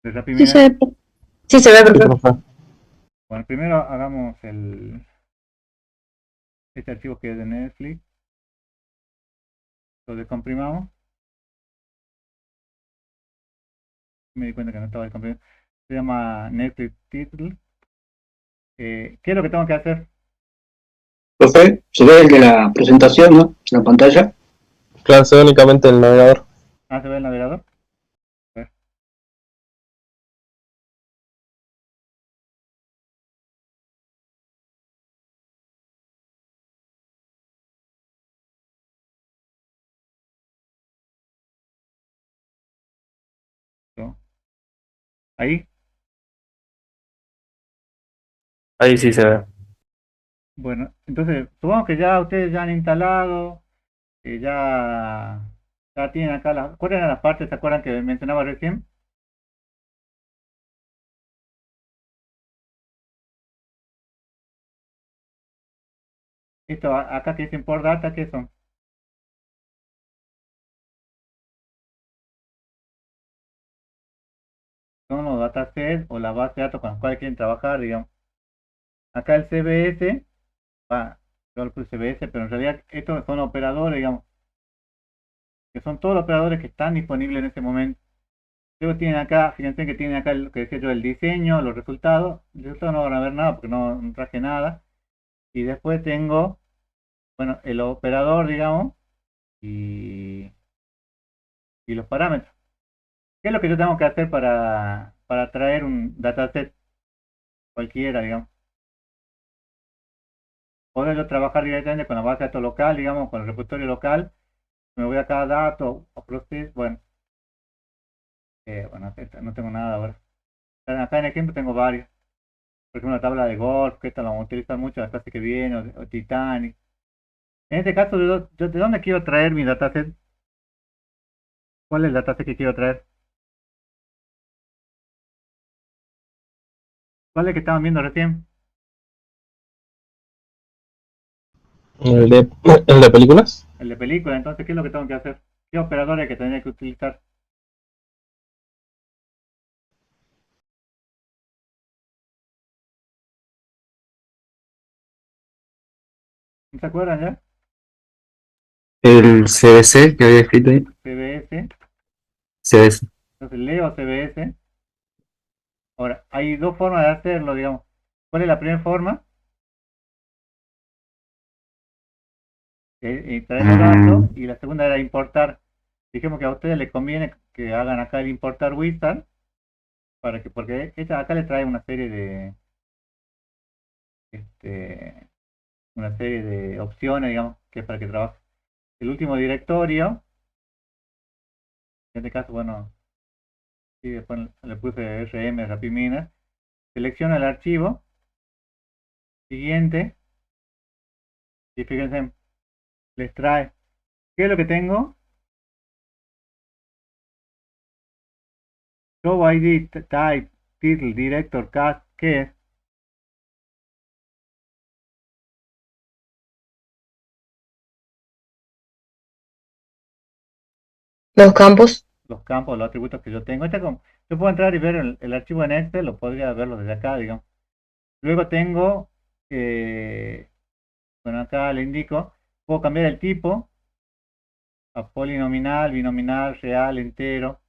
del Sí RapidMiner. sí se ve, Sí, profe. profe. Bueno, primero hagamos este archivo que es de Netflix, lo descomprimamos. Me di cuenta que no estaba descomprimido. Se llama Netflix Title. ¿Qué es lo que tengo que hacer? Profe, se ve el de la presentación, ¿no? La pantalla. Claro, se ve únicamente el navegador. Ah, ¿se ve el navegador? A ver, ¿no? Ahí. Ahí sí se ve. Bueno, entonces, supongo que ya ustedes ya han instalado, ya tienen acá ¿cuáles eran las partes, se acuerdan que mencionaba recién? Esto acá que dicen por data, ¿qué son? Son los datasets o la base de datos con las cuales quieren trabajar, digamos. Acá el CBS, yo lo puse CBS, pero en realidad estos son operadores, digamos, que son todos los operadores que están disponibles en ese momento. Luego tienen acá, fíjense que tienen acá lo que decía yo, el diseño, los resultados. Los resultados no van a ver nada porque no traje nada. Y después tengo, bueno, el operador, digamos, y, y los parámetros. ¿Qué es lo que yo tengo que hacer para traer un dataset cualquiera, digamos? Puedo yo trabajar directamente con la base de datos local, digamos, con el repositorio local. Me voy a cada dato o proceso. Bueno, Bueno, no tengo nada ahora. Acá en el ejemplo tengo varios. Por ejemplo, la tabla de golf, que esta la vamos a utilizar mucho la clase que viene, o Titanic. En este caso, yo de dónde quiero traer mi dataset? ¿Cuál es el dataset que quiero traer? ¿Cuál es el que estaban viendo recién? ¿El de, el de películas? El de película. Entonces, ¿qué es lo que tengo que hacer? ¿Qué operador es que tendría que utilizar? ¿No se acuerdan ya? El CBC que había escrito ahí. CBS. CBC. Entonces, leo CBS. Ahora, hay dos formas de hacerlo, digamos. ¿Cuál es la primera forma? Traer los datos. Y la segunda era importar. Dijimos que a ustedes les conviene que hagan acá el importar wizard. Porque acá les trae este, una serie de opciones, digamos, que es para que trabaje. El último directorio, en este caso, bueno, sí, después le puse RM Rapimina. Selecciona el archivo. Siguiente. Y fíjense, les trae. ¿Qué es lo que tengo? Show ID, type, title, director, cast, ¿qué es? Los campos. Los campos, los atributos que yo tengo. Yo puedo entrar y ver el archivo en Excel, lo podría verlo desde acá, digamos. Luego tengo, bueno, acá le indico, puedo cambiar el tipo a polinominal, binominal, real, entero.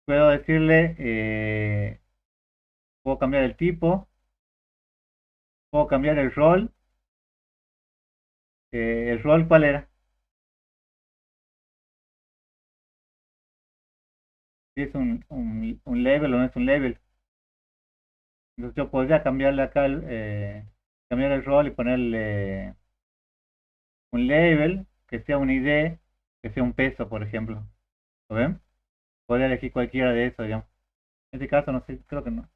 Puedo decirle, puedo cambiar el tipo, puedo cambiar el rol. ¿El rol cuál era? Si es un level o no es un level. Entonces yo podría cambiarle acá, cambiar el rol y ponerle un label, que sea un ID, que sea un peso, por ejemplo. ¿Lo ven? Podría elegir cualquiera de esos, digamos. En este caso, no sé, creo que no.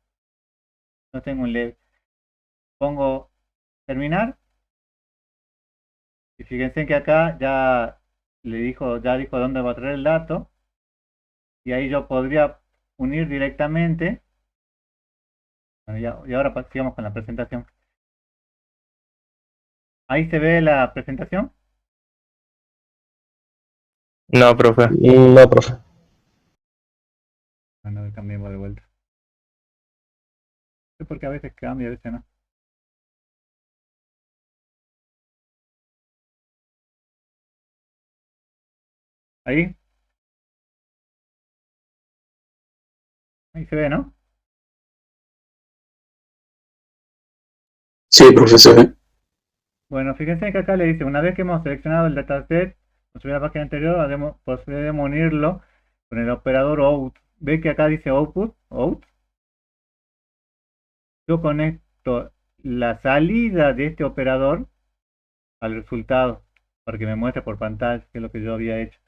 No tengo un label. Pongo terminar. Y fíjense que acá ya dijo dónde va a traer el dato. Y ahí yo podría unir directamente. Bueno, y ahora sigamos con la presentación. Ahí se ve la presentación. No, profe. No, profe. Bueno, cambiemos de vuelta. Sí, porque a veces cambia, a veces no. Ahí se ve, ¿no? Sí, profesor. Bueno, fíjense que acá le dice, una vez que hemos seleccionado el dataset, nos subimos a la página anterior, procedemos a unirlo con el operador out. ¿Ve que acá dice output? Out. Yo conecto la salida de este operador al resultado, para que me muestre por pantalla, que es lo que yo había hecho.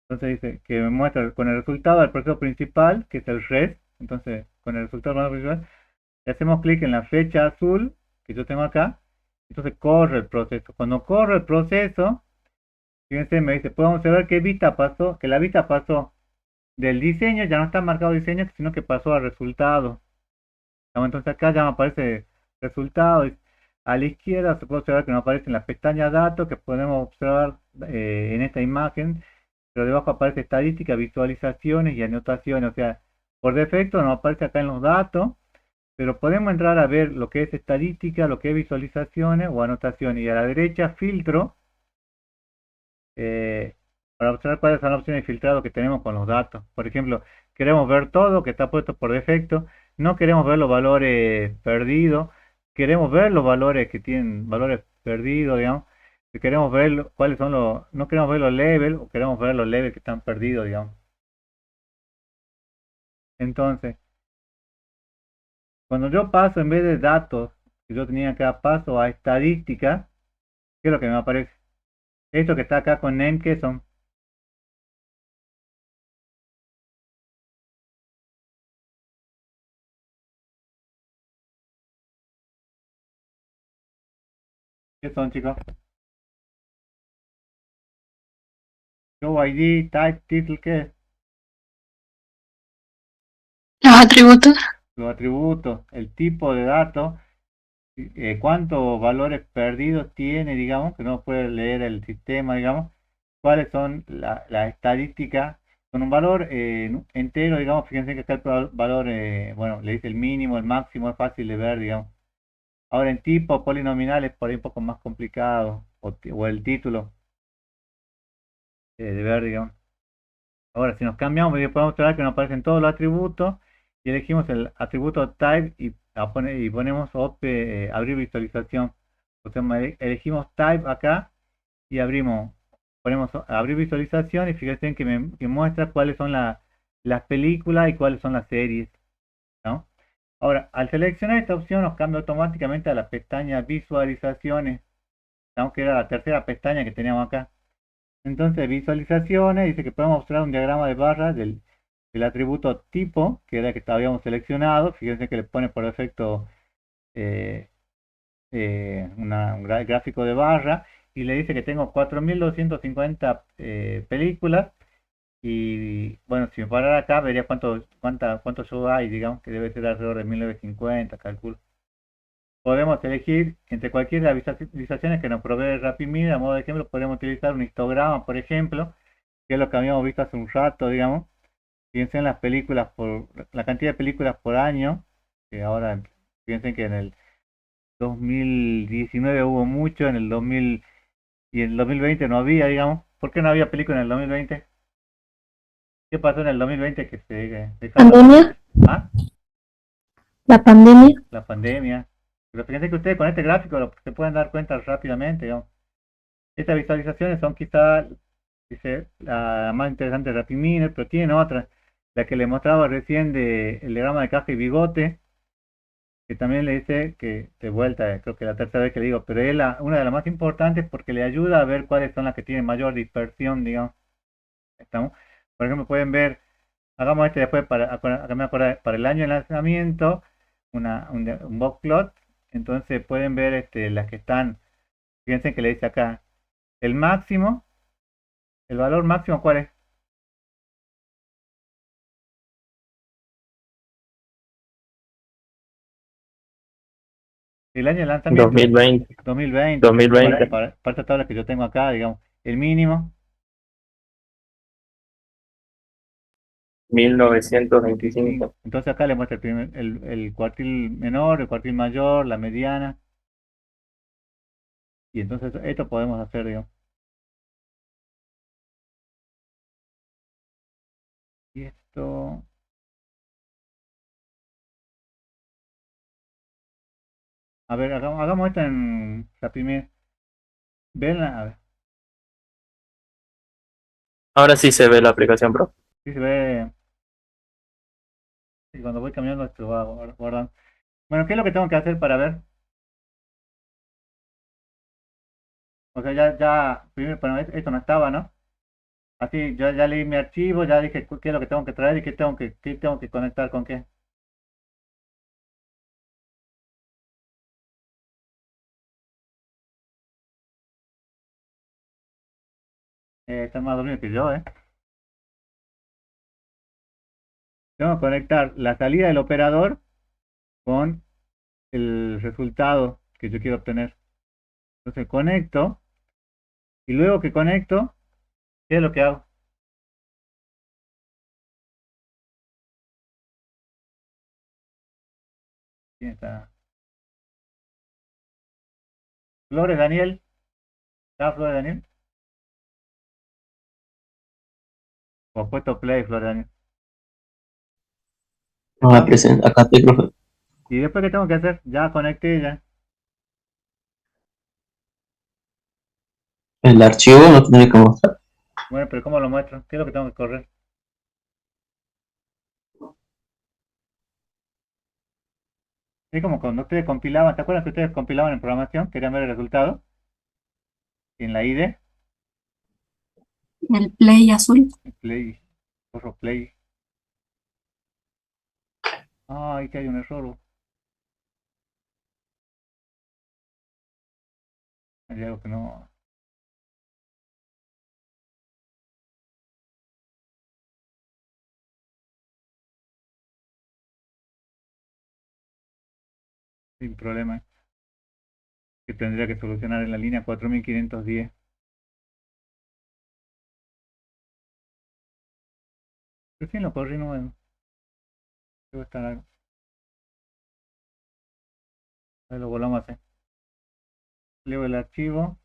Entonces dice que me muestra con el resultado del proceso principal, que es el res. Entonces, con el resultado del proceso principal, le hacemos clic en la flecha azul que yo tengo acá. Entonces corre el proceso. Cuando corre el proceso, fíjense, me dice, podemos observar qué vista pasó, que la vista pasó del diseño, ya no está marcado diseño, sino que pasó al resultado. Entonces acá ya me aparece resultado. A la izquierda se puede observar que nos aparece en la pestaña datos, que podemos observar en esta imagen, pero debajo aparece estadística, visualizaciones y anotaciones. O sea, por defecto nos aparece acá en los datos, pero podemos entrar a ver lo que es estadística, lo que es visualizaciones o anotaciones. Y a la derecha filtro, para observar cuáles son las opciones de filtrado que tenemos con los datos. Por ejemplo, queremos ver todo que está puesto por defecto, no queremos ver los valores perdidos, queremos ver los valores que tienen valores perdidos, digamos. Si queremos ver cuáles son no queremos ver los levels o queremos ver los levels que están perdidos, digamos. Entonces, cuando yo paso en vez de datos que yo tenía acá, paso a estadística, ¿qué es lo que me aparece? Esto que está acá con name, ¿qué son? ¿Qué son, chicos? Show ID, type, title, ¿qué es? Los atributos. Los atributos, el tipo de datos, cuántos valores perdidos tiene, digamos, que no puede leer el sistema, digamos, cuáles son las estadísticas, con un valor entero, digamos, fíjense que acá el valor, bueno, le dice el mínimo, el máximo, es fácil de ver, digamos. Ahora en tipo polinominal es por ahí un poco más complicado, o el título de ver, digamos. Ahora, si nos cambiamos, podemos observar que nos aparecen todos los atributos y elegimos el atributo type y ponemos abrir visualización. O sea, elegimos type acá y ponemos abrir visualización y fíjense que muestra cuáles son las películas y cuáles son las series, ¿no? Ahora, al seleccionar esta opción nos cambia automáticamente a la pestaña visualizaciones, ¿no? Que era la tercera pestaña que teníamos acá. Entonces, visualizaciones, dice que podemos mostrar un diagrama de barras del atributo tipo, que era el que habíamos seleccionado. Fíjense que le pone por defecto eh, un gráfico de barra y le dice que tengo 4250 películas. Y bueno, si me parara acá, vería cuántos shows hay, digamos, que debe ser alrededor de 1950, calculo. Podemos elegir entre cualquiera de las visualizaciones que nos provee Rapimir. A modo de ejemplo, podemos utilizar un histograma, por ejemplo, que es lo que habíamos visto hace un rato, digamos. Fíjense en las películas, la cantidad de películas por año, que ahora, fíjense que en el 2019 hubo mucho, en el 2000 y en el 2020 no había, digamos. ¿Por qué no había película en el 2020? ¿Qué pasó en el 2020 que se dejaron? ¿Pandemia? ¿Ah? ¿La pandemia? La pandemia. Pero fíjense que ustedes con este gráfico se pueden dar cuenta rápidamente, digamos. Estas visualizaciones son quizá, dice, la más interesante de Rapiminer, pero tienen otras. La que le mostraba recién de el diagrama de caja y bigote, que también le dice que, de vuelta, creo que la tercera vez que le digo, pero es una de las más importantes porque le ayuda a ver cuáles son las que tienen mayor dispersión, digamos. ¿Estamos? Por ejemplo, pueden ver, hagamos este después para el año de lanzamiento, un box plot. Entonces pueden ver las que están, fíjense que le dice acá, el máximo, el valor máximo, ¿cuál es? El año de lanzamiento, 2020. 2020, 2020. para esta tabla que yo tengo acá, digamos, el mínimo, 1925. entonces acá le muestra el cuartil menor, el cuartil mayor, la mediana, y entonces esto podemos hacer, digamos. Y esto, a ver, hagamos esto en la primera, ven, a ver, Ahora sí se ve la aplicación, Pro. si se ve, y cuando voy cambiando esto va guardando. Bueno, ¿qué es lo que tengo que hacer para ver? O sea, primero, bueno, esto no estaba, ¿no? Así, yo ya leí mi archivo, ya dije qué es lo que tengo que traer y qué tengo que conectar con qué. Están más dormidos que yo, ¿eh? Tengo que conectar la salida del operador con el resultado que yo quiero obtener. Entonces conecto y luego que conecto, ¿qué es lo que hago? ¿Quién está? Flores Daniel. ¿Está Flores Daniel? O he puesto play Flores Daniel. Ah, presente. Acá estoy, profe. ¿Y después qué tengo que hacer? Ya conecté ya. El archivo no tiene que mostrar. Bueno, pero ¿cómo lo muestro? ¿Qué es lo que tengo que correr? Es como cuando ustedes compilaban, ¿te acuerdas que ustedes compilaban en programación? Querían ver el resultado en la IDE, El play azul. play, corro play. Ay, que hay un error. Hay algo que no. Sin problema. Que tendría que solucionar en la línea 4510. Recién lo corrí, no debe estar algo. Ahí lo volvamos a hacer. Leo el archivo.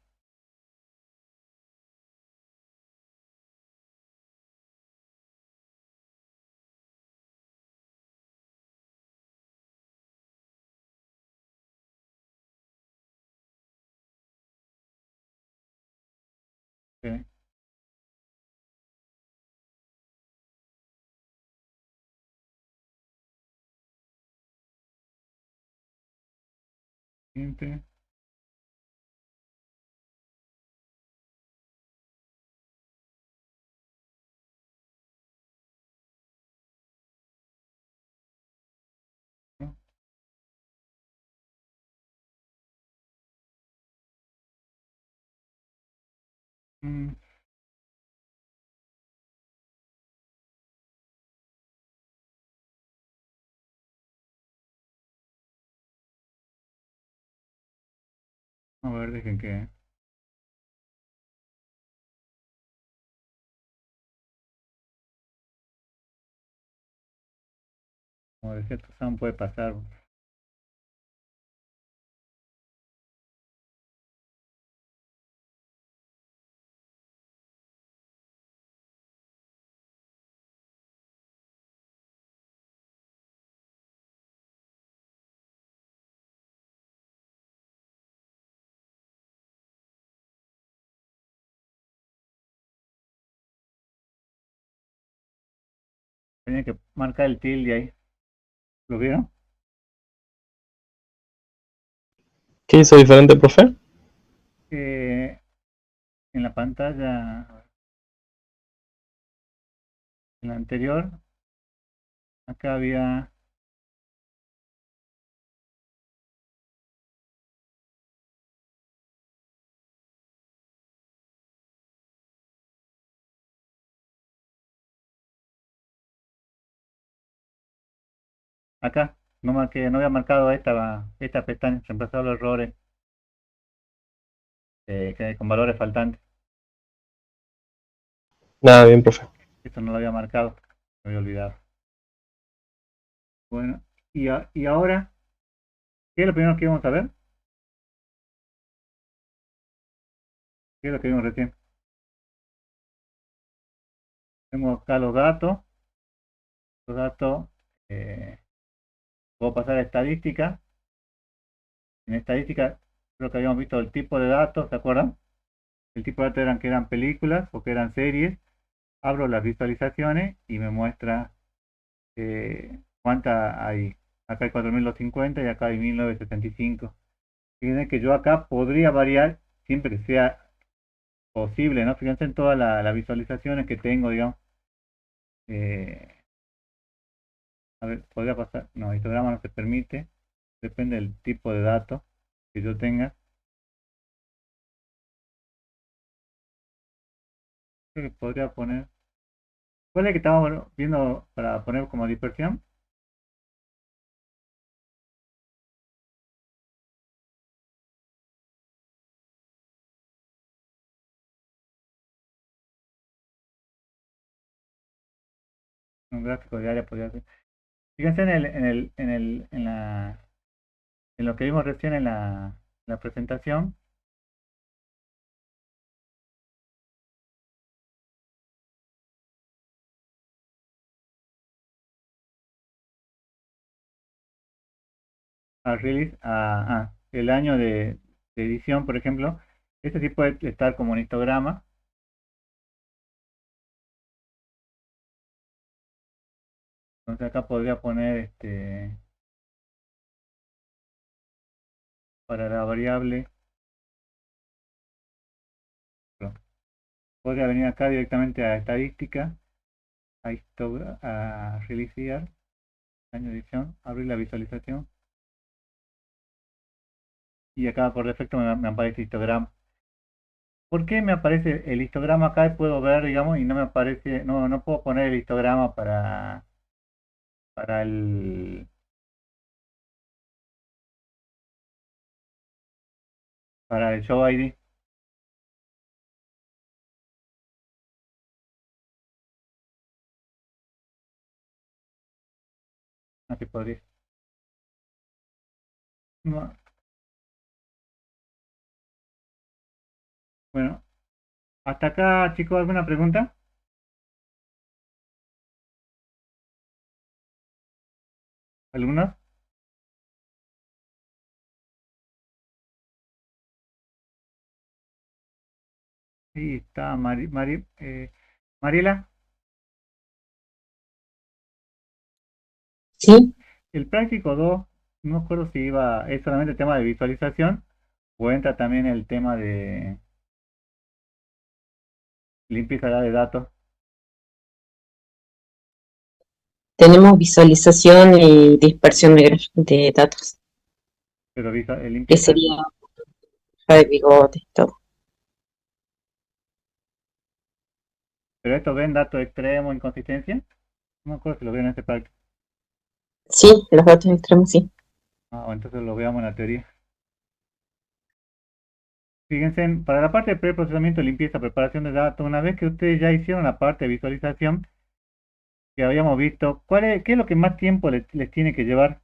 Ok. Siguiente. ¿No? Mm, a ver, dejen que. Como decía, Tuzán puede pasar. Tenía que marcar el tilde ahí. ¿Lo vieron? ¿Qué hizo diferente, profe? Que en la pantalla, en la anterior, acá había. Acá, no marqué, no había marcado esta pestaña, reemplazado los errores con valores faltantes. Nada, bien, profe. Esto no lo había marcado, me había olvidado. Bueno, y ahora, ¿qué es lo primero que vamos a ver? ¿Qué es lo que vimos recién? Tengo acá los datos. Los datos, eh, puedo pasar a estadística. En estadística, creo que habíamos visto el tipo de datos, ¿se acuerdan? El tipo de datos eran que eran películas o que eran series. Abro las visualizaciones y me muestra cuánta hay. Acá hay 4250 y acá hay 1975. Fíjense que yo acá podría variar siempre que sea posible, ¿no? Fíjense en todas las visualizaciones que tengo, digamos. Eh, a ver, podría pasar. No, histograma no se permite. Depende del tipo de datos que yo tenga. Creo que podría poner. ¿Cuál es el que estábamos viendo para poner como dispersión? Un gráfico de área podría ser. Fíjense en lo que vimos recién en la presentación. El año de edición, por ejemplo. Este sí puede estar como un histograma. Entonces acá podría poner para la variable. Perdón, podría venir acá directamente a estadística, a release year, año de edición, abrir la visualización. Y acá por defecto me aparece histograma. ¿Por qué me aparece el histograma acá y puedo ver, digamos, y no me aparece, no puedo poner el histograma para el show ID? No se podría. No. Bueno, hasta acá, chicos, ¿alguna pregunta? ¿Algunos? Sí, está Mariela. Sí, El práctico 2 no recuerdo si es solamente el tema de visualización o entra también el tema de limpieza de datos, tenemos visualización y dispersión de datos, pero que limpieza, sería de bigotes, todo. pero esto ven datos extremos, inconsistencia. No me acuerdo si lo ven en este práctico. Sí, los datos extremos, sí. O entonces lo veamos en la teoría. Fíjense, para la parte de preprocesamiento, limpieza, preparación de datos, una vez que ustedes ya hicieron la parte de visualización que habíamos visto, ¿qué es lo que más tiempo les tiene que llevar?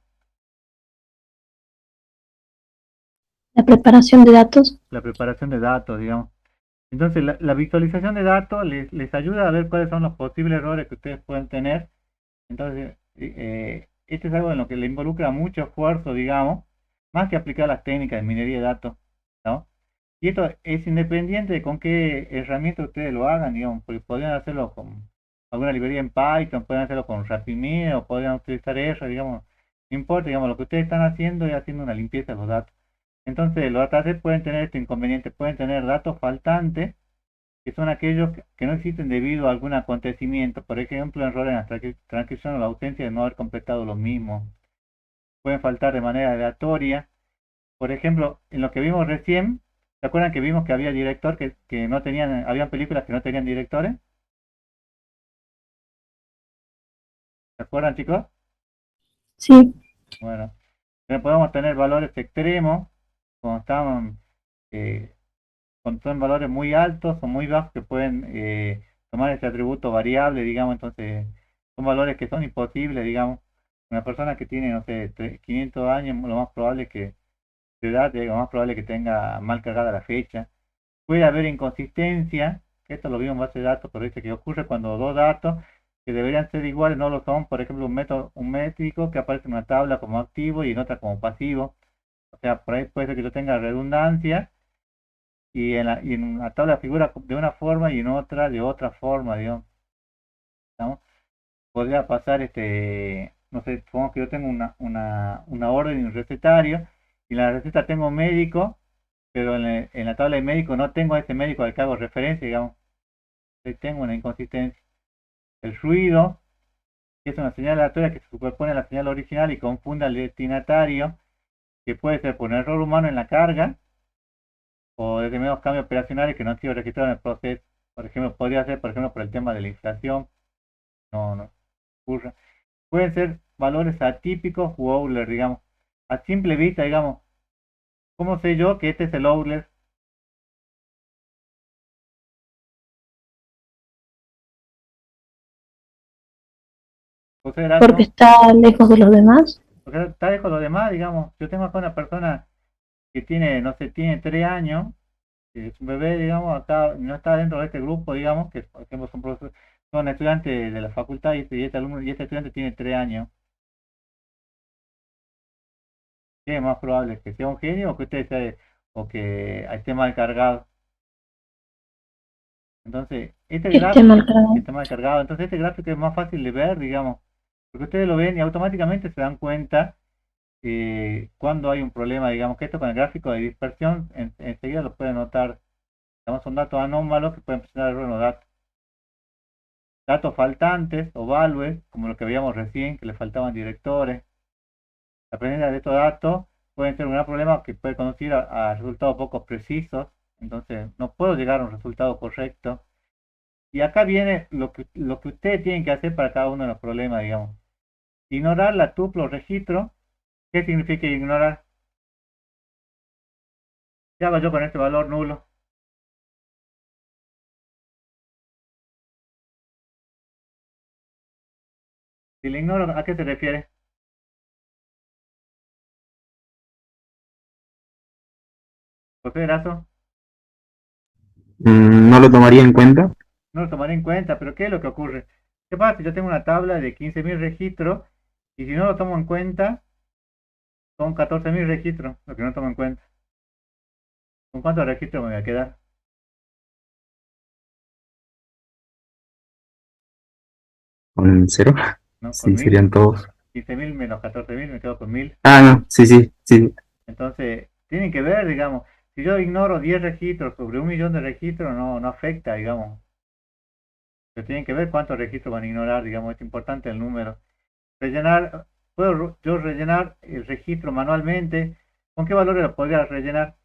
La preparación de datos. La preparación de datos, digamos. Entonces, la visualización de datos les ayuda a ver cuáles son los posibles errores que ustedes pueden tener. Entonces, esto es algo en lo que le involucra mucho esfuerzo, digamos, más que aplicar las técnicas de minería de datos, ¿no? Y esto es independiente de con qué herramienta ustedes lo hagan, digamos, porque podrían hacerlo con alguna librería en Python, pueden hacerlo con Rapidminer o podrían utilizar R, digamos, no importa, digamos, lo que ustedes están haciendo es haciendo una limpieza de los datos. Entonces, los datasets pueden tener este inconveniente, pueden tener datos faltantes, que son aquellos que no existen debido a algún acontecimiento, por ejemplo, errores en la transcripción o la ausencia de no haber completado los mismos. Pueden faltar de manera aleatoria. Por ejemplo, en lo que vimos recién, ¿se acuerdan que vimos que había director que no tenían, habían películas que no tenían directores? ¿Se acuerdan, chicos? Sí. Bueno, podemos tener valores extremos, cuando están, eh, cuando son valores muy altos o muy bajos que pueden tomar ese atributo variable, digamos, entonces son valores que son imposibles, digamos. Una persona que tiene, no sé, 500 años, lo más probable es que de edad, lo más probable es que tenga mal cargada la fecha. Puede haber inconsistencia, que esto lo vimos en base de datos, pero dice que ocurre cuando dos datos que deberían ser iguales no lo son. Por ejemplo, un métrico que aparece en una tabla como activo y en otra como pasivo. O sea, por ahí puede ser que yo tenga redundancia y en una tabla figura de una forma y en otra de otra forma, digamos. ¿No? Podría pasar, no sé, supongamos que yo tengo una orden y un recetario, y en la receta tengo médico, pero en la tabla de médico no tengo a ese médico al que hago referencia, digamos. Ahí tengo una inconsistencia. El ruido, que es una señal aleatoria que se superpone a la señal original y confunde al destinatario, que puede ser por un error humano en la carga, o determinados cambios operacionales que no han sido registrados en el proceso. Por ejemplo, podría ser, por ejemplo, por el tema de la inflación. No ocurre. Pueden ser valores atípicos u outliers, digamos. A simple vista, digamos, ¿cómo sé yo que este es el outlier? José Porque Erasmo, está lejos de los demás. porque está lejos de los demás, digamos. Yo tengo acá una persona que tiene, no sé, tiene 3 años, que es un bebé, digamos, acá no está dentro de este grupo, digamos, que por ejemplo son estudiantes de la facultad y este estudiante tiene 3 años. ¿Qué es más probable? ¿Que sea un genio o que o que esté mal cargado? Entonces, este Que esté gráfico marcado. está mal cargado. Entonces, este gráfico es más fácil de ver, digamos, porque ustedes lo ven y automáticamente se dan cuenta cuando hay un problema, digamos, que esto con el gráfico de dispersión enseguida lo pueden notar. Digamos, son datos anómalos que pueden presentar error en los datos. Datos faltantes o values, como lo que veíamos recién, que le faltaban directores. La presencia de estos datos pueden ser un gran problema que puede conducir a resultados poco precisos Entonces no puedo llegar a un resultado correcto. Y acá viene lo que ustedes tienen que hacer para cada uno de los problemas, digamos. Ignorar la tuplo registro. ¿Qué significa ignorar? ¿Qué hago yo con este valor nulo? Si le ignoro, ¿a qué se refiere? José Erazo, No lo tomaría en cuenta. no lo tomaré en cuenta, pero ¿qué es lo que ocurre? ¿Qué pasa si yo tengo una tabla de 15.000 registros y si no lo tomo en cuenta, son 14.000 registros, lo que no tomo en cuenta? ¿Con cuántos registros me voy a quedar? Con cero. ¿No? Con Sí, 1.000. serían todos. 15.000 menos 14.000, me quedo con 1.000. Ah, no, sí, sí, sí. Entonces, tienen que ver, digamos, si yo ignoro 10 registros sobre 1.000.000 de registros, no afecta, digamos. Pero tienen que ver cuántos registros van a ignorar, digamos, es importante el número. Rellenar, puedo yo rellenar el registro manualmente. ¿Con qué valores lo podría rellenar?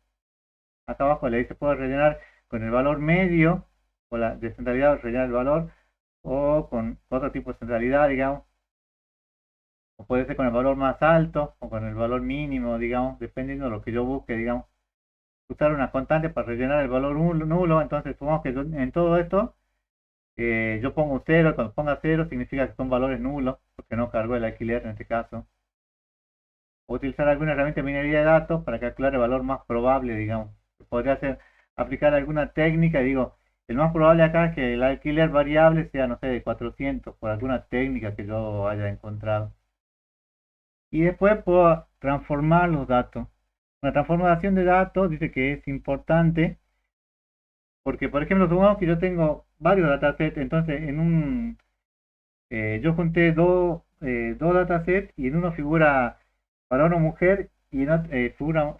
Acá abajo le dice, puedo rellenar con el valor medio, o la de centralidad, rellenar el valor, o con otro tipo de centralidad, digamos. O puede ser con el valor más alto, o con el valor mínimo, digamos, dependiendo de lo que yo busque, digamos. Usar una constante para rellenar el valor nulo, entonces supongamos que en todo esto yo pongo 0, cuando ponga 0 significa que son valores nulos, porque no cargó el alquiler en este caso. O utilizar alguna herramienta de minería de datos para calcular el valor más probable, digamos. Podría ser aplicar alguna técnica, digo, el más probable acá es que el alquiler variable sea, no sé, de 400, por alguna técnica que yo haya encontrado. Y después puedo transformar los datos. Una transformación de datos dice que es importante porque, por ejemplo, supongamos que yo tengo varios datasets, entonces yo junté dos datasets y en uno figura varón o mujer y en otro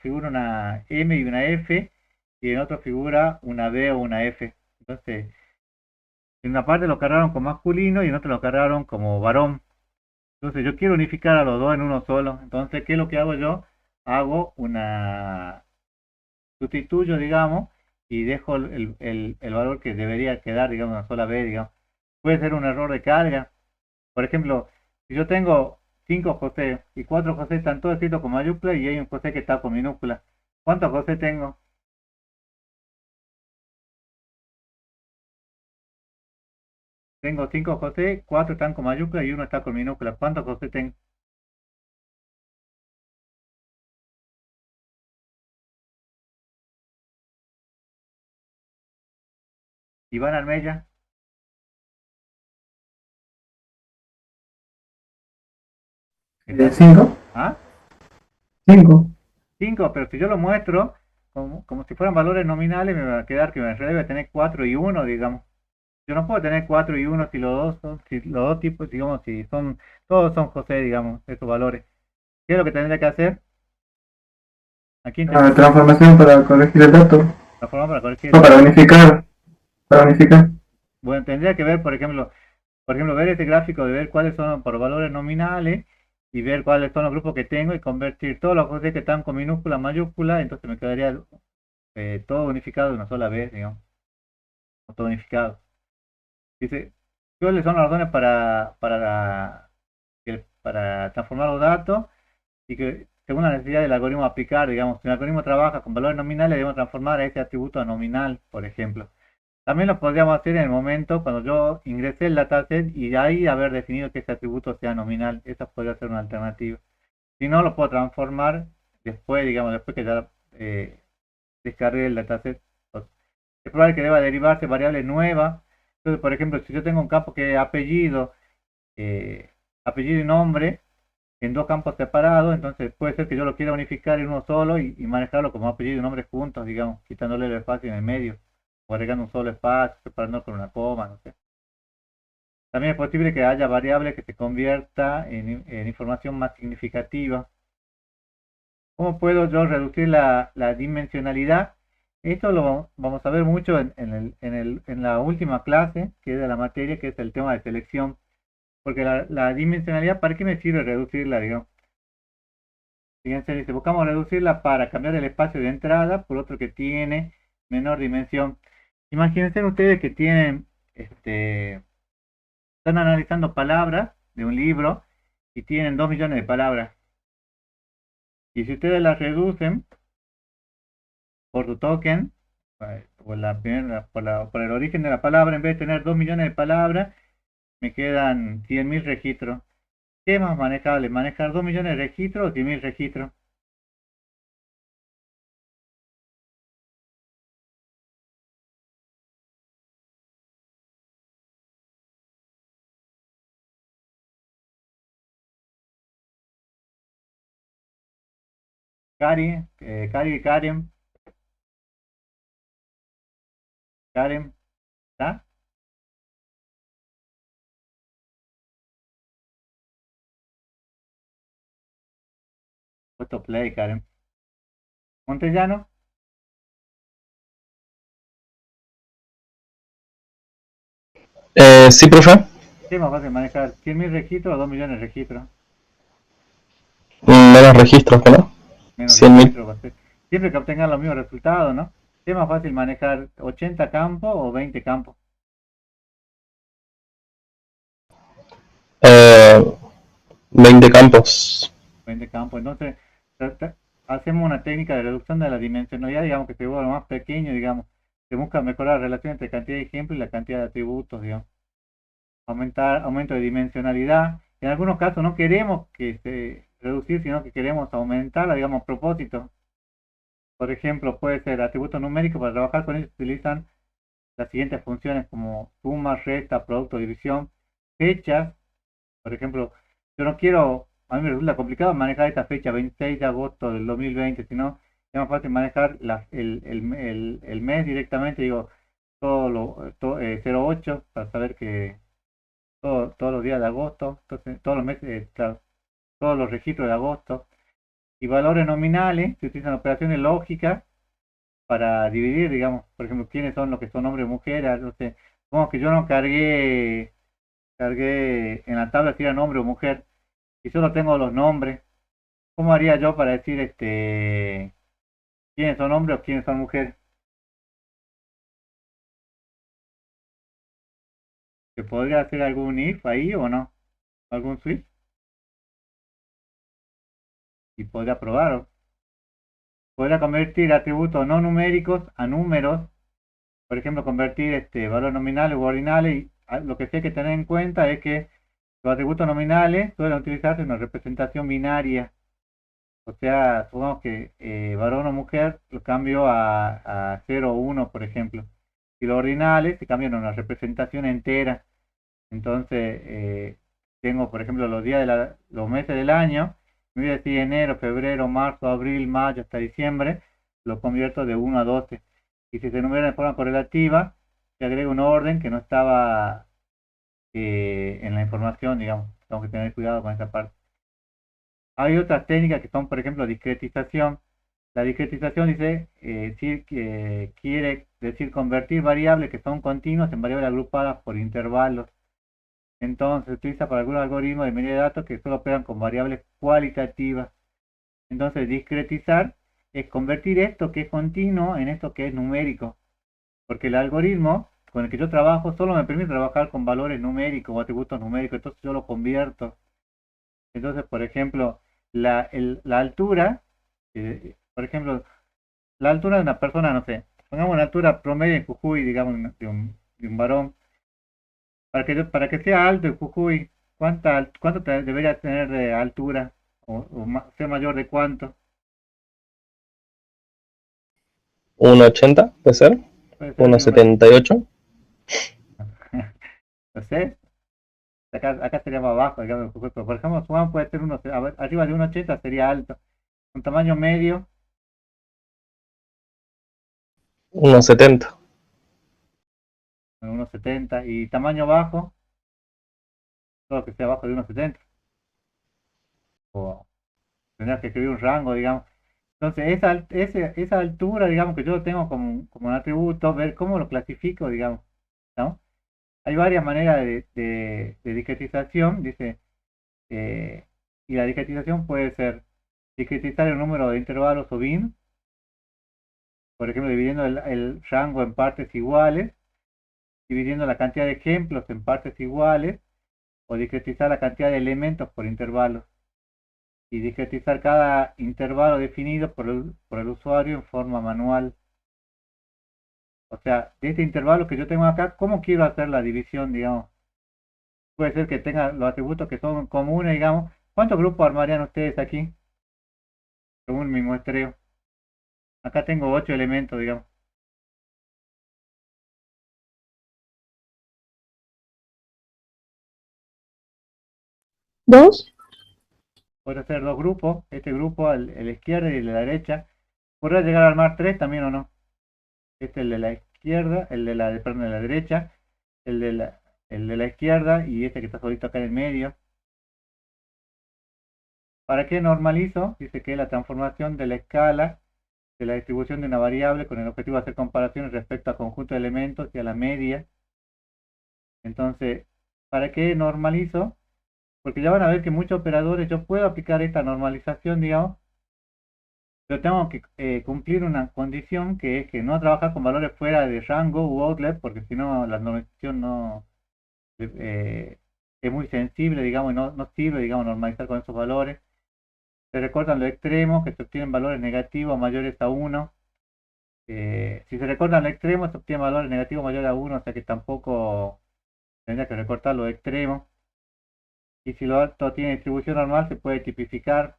figura una M y una F y en otro figura una B o una F. Entonces, en una parte lo cargaron como masculino y en otro lo cargaron como varón. Entonces, yo quiero unificar a los dos en uno solo. Entonces, ¿qué es lo que hago yo? Hago una sustituyo, digamos, y dejo el valor que debería quedar, digamos, una sola vez, digamos. Puede ser un error de carga. Por ejemplo, si yo tengo 5 José y 4 José están todos escritos con mayúscula y hay un José que está con minúscula. ¿Cuántos José tengo? Tengo 5 José, 4 están con mayúscula y uno está con minúscula. ¿Cuántos José tengo? Iván Armella. ¿Cinco? ¿Ah? Cinco. 5, pero si yo lo muestro como si fueran valores nominales, me va a quedar que me debe tener 4 y 1, digamos. Yo no puedo tener 4 y 1 si los dos son, si los dos tipos, digamos, si son, todos son José, digamos, esos valores. ¿Qué es lo que tendría que hacer? Aquí Transformación para corregir el dato. transformar para corregir. No, para unificar. Para unificar. Bueno, tendría que ver, por ejemplo, ver este gráfico de ver cuáles son por valores nominales y ver cuáles son los grupos que tengo y convertir todos los José que están con minúscula a mayúscula, entonces me quedaría todo unificado de una sola vez, digamos, o todo unificado. Dice, ¿cuáles son las razones para transformar los datos? Y que según la necesidad del algoritmo aplicar, digamos, si el algoritmo trabaja con valores nominales, debemos transformar a ese atributo a nominal, por ejemplo. También lo podríamos hacer en el momento cuando yo ingresé el dataset y de ahí haber definido que ese atributo sea nominal. Esa podría ser una alternativa. Si no, lo puedo transformar después, digamos, después que ya descargué el dataset. Es probable que deba derivarse variable nueva. Entonces, por ejemplo, si yo tengo un campo que es apellido, apellido y nombre, en dos campos separados, entonces puede ser que yo lo quiera unificar en uno solo y manejarlo como apellido y nombre juntos, digamos, quitándole el espacio en el medio, o agregando un solo espacio, separando con una coma, no sé. También es posible que haya variables que se convierta en información más significativa. ¿Cómo puedo yo reducir la dimensionalidad? Esto lo vamos a ver mucho en la última clase, que es de la materia, que es el tema de selección. Porque la dimensionalidad, ¿para qué me sirve reducirla, digamos? Fíjense, dice, buscamos reducirla para cambiar el espacio de entrada por otro que tiene menor dimensión. Imagínense ustedes que tienen, están analizando palabras de un libro y tienen 2 millones de palabras. Y si ustedes las reducen por su token, por el origen de la palabra, en vez de tener 2 millones de palabras, me quedan 100.000 registros. ¿Qué es más manejable? ¿Manejar 2 millones de registros o 100.000 registros? Karen, Karen, ¿está? Puesto play, Karen. Montellano, Sí, profe. ¿qué es más fácil manejar? ¿100.000 registros o 2 millones de registros? Menos registros, que no. Menos 100.000. registros va a ser. Siempre que obtengan los mismos resultados, ¿no? ¿Qué es más fácil manejar? ¿80 campos o 20 campos? 20 campos. 20 campos. Entonces, hacemos una técnica de reducción de la dimensionalidad, digamos que se vuelva más pequeño, digamos. Se busca mejorar la relación entre cantidad de ejemplos y la cantidad de atributos, digamos. Aumento de dimensionalidad. En algunos casos no queremos que se reducir, sino que queremos aumentarla, digamos, a propósito. Por ejemplo, puede ser atributos numéricos. Para trabajar con ellos se utilizan las siguientes funciones como suma, resta, producto, división, fechas. Por ejemplo, yo no quiero, a mí me resulta complicado manejar esta fecha 26 de agosto del 2020, sino es más fácil manejar el mes directamente, digo, 08 para saber que todos los días de agosto, entonces, todos los meses, claro, todos los registros de agosto. Y valores nominales, se utilizan operaciones lógicas para dividir, digamos, por ejemplo, quiénes son los que son hombres o mujeres. Entonces, como que yo no cargué en la tabla si era hombre o mujer, y solo tengo los nombres. ¿Cómo haría yo para decir quiénes son hombres o quiénes son mujeres? ¿Se podría hacer algún if ahí o no? ¿Algún switch? Y podría probar. Podría convertir atributos no numéricos a números. Por ejemplo, convertir valores nominales u ordinales. Y lo que sí hay que tener en cuenta es que los atributos nominales suelen utilizarse en una representación binaria. O sea, supongamos que varón o mujer lo cambio a 0 o 1, por ejemplo. Y los ordinales se cambian a una representación entera. Entonces, tengo, por ejemplo, los meses del año. Me voy a decir enero, febrero, marzo, abril, mayo, hasta diciembre. Lo convierto de 1 a 12. Y si se enumeran de forma correlativa, se agrega un orden que no estaba en la información, digamos. Tengo que tener cuidado con esa parte. Hay otras técnicas que son, por ejemplo, discretización. La discretización dice que quiere decir convertir variables que son continuas en variables agrupadas por intervalos. Entonces se utiliza para algunos algoritmos de minería de datos que solo operan con variables cualitativas. Entonces discretizar es convertir esto que es continuo en esto que es numérico. Porque el algoritmo con el que yo trabajo solo me permite trabajar con valores numéricos o atributos numéricos. Entonces yo lo convierto. Entonces, por ejemplo, la altura, por ejemplo, la altura de una persona, no sé, pongamos una altura promedio en Jujuy, digamos, de un varón. Para que sea alto en Jujuy, ¿cuánto debería tener de altura? O ser mayor de cuánto? 1,80, puede ser. Puede ser 1,78. No sé. Acá sería más bajo, digamos, en Jujuy. Pero por ejemplo, Juan puede ser arriba de 1,80 sería alto. Un tamaño medio, 1,70. 1,70. Y tamaño bajo, todo que sea abajo de 1,70. O tendrías que escribir un rango, digamos. Entonces, esa altura, digamos, que yo tengo como un atributo, ver cómo lo clasifico, digamos, ¿no? Hay varias maneras de discretización, dice, y la discretización puede ser discretizar el número de intervalos o bin, por ejemplo, dividiendo el rango en partes iguales, dividiendo la cantidad de ejemplos en partes iguales, o discretizar la cantidad de elementos por intervalos, y discretizar cada intervalo definido por el usuario en forma manual. O sea, de este intervalo que yo tengo acá, ¿cómo quiero hacer la división, digamos? Puede ser que tenga los atributos que son comunes, digamos. ¿Cuántos grupos armarían ustedes aquí? Según mi muestreo. Acá tengo 8 elementos, digamos. ¿Dos? Puedo hacer dos grupos. Este grupo, a la izquierda y el de la derecha. ¿Podrá llegar a armar 3 también o no? Este es el de la izquierda, perdón, de la derecha, el de la izquierda y este que está solito acá en el medio. ¿Para qué normalizo? Dice que es la transformación de la escala de la distribución de una variable con el objetivo de hacer comparaciones respecto al conjunto de elementos y a la media. Entonces, ¿para qué normalizo? Porque ya van a ver que muchos operadores yo puedo aplicar esta normalización, digamos, pero tengo que cumplir una condición que es que no trabajar con valores fuera de rango u outlet, porque si no la normalización no es muy sensible, digamos, y no sirve, digamos, normalizar con esos valores. Se recortan los extremos, que se obtienen valores negativos mayores a 1. Si se recortan los extremos, se obtienen valores negativos mayores a 1, o sea que tampoco tendría que recortar los extremos. Y si lo alto tiene distribución normal, se puede tipificar.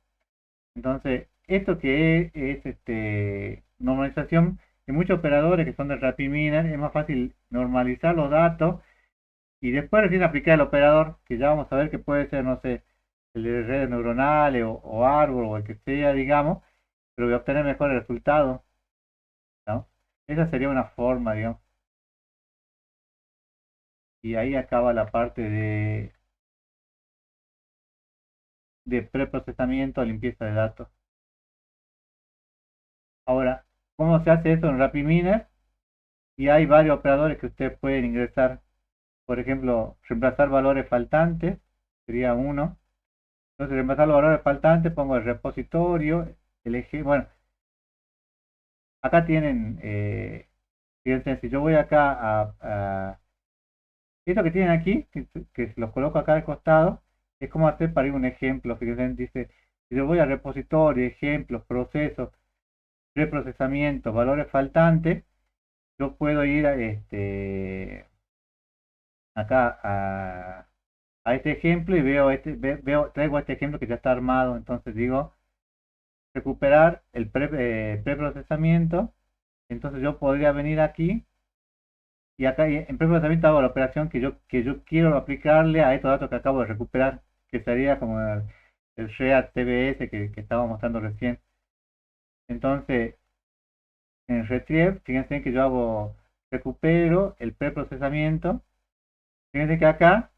Entonces, esto que es normalización, en muchos operadores que son de RapidMiner, es más fácil normalizar los datos y después recién aplicar el operador, que ya vamos a ver que puede ser, no sé, el de redes neuronales o árbol o el que sea, digamos, pero voy a obtener mejores resultados, ¿no? Esa sería una forma, digamos. Y ahí acaba la parte de preprocesamiento, limpieza de datos. Ahora, ¿cómo se hace eso en RapidMiner? Y hay varios operadores que ustedes pueden ingresar. Por ejemplo, reemplazar valores faltantes, sería uno. Entonces, reemplazar los valores faltantes, pongo el repositorio, bueno, acá tienen, fíjense, si yo voy acá esto que tienen aquí, que los coloco acá al costado, es como hacer para ir un ejemplo. Fíjense, dice, si yo voy a repositorio, ejemplos, procesos, preprocesamiento, valores faltantes, yo puedo ir acá a este ejemplo y traigo este ejemplo que ya está armado. Entonces digo, recuperar el preprocesamiento. Entonces yo podría venir aquí y acá en preprocesamiento hago la operación que yo quiero aplicarle a estos datos que acabo de recuperar, que sería como el READ TBS que estaba mostrando recién. Entonces, en Retrieve, fíjense que yo recupero el preprocesamiento. Fíjense que acá,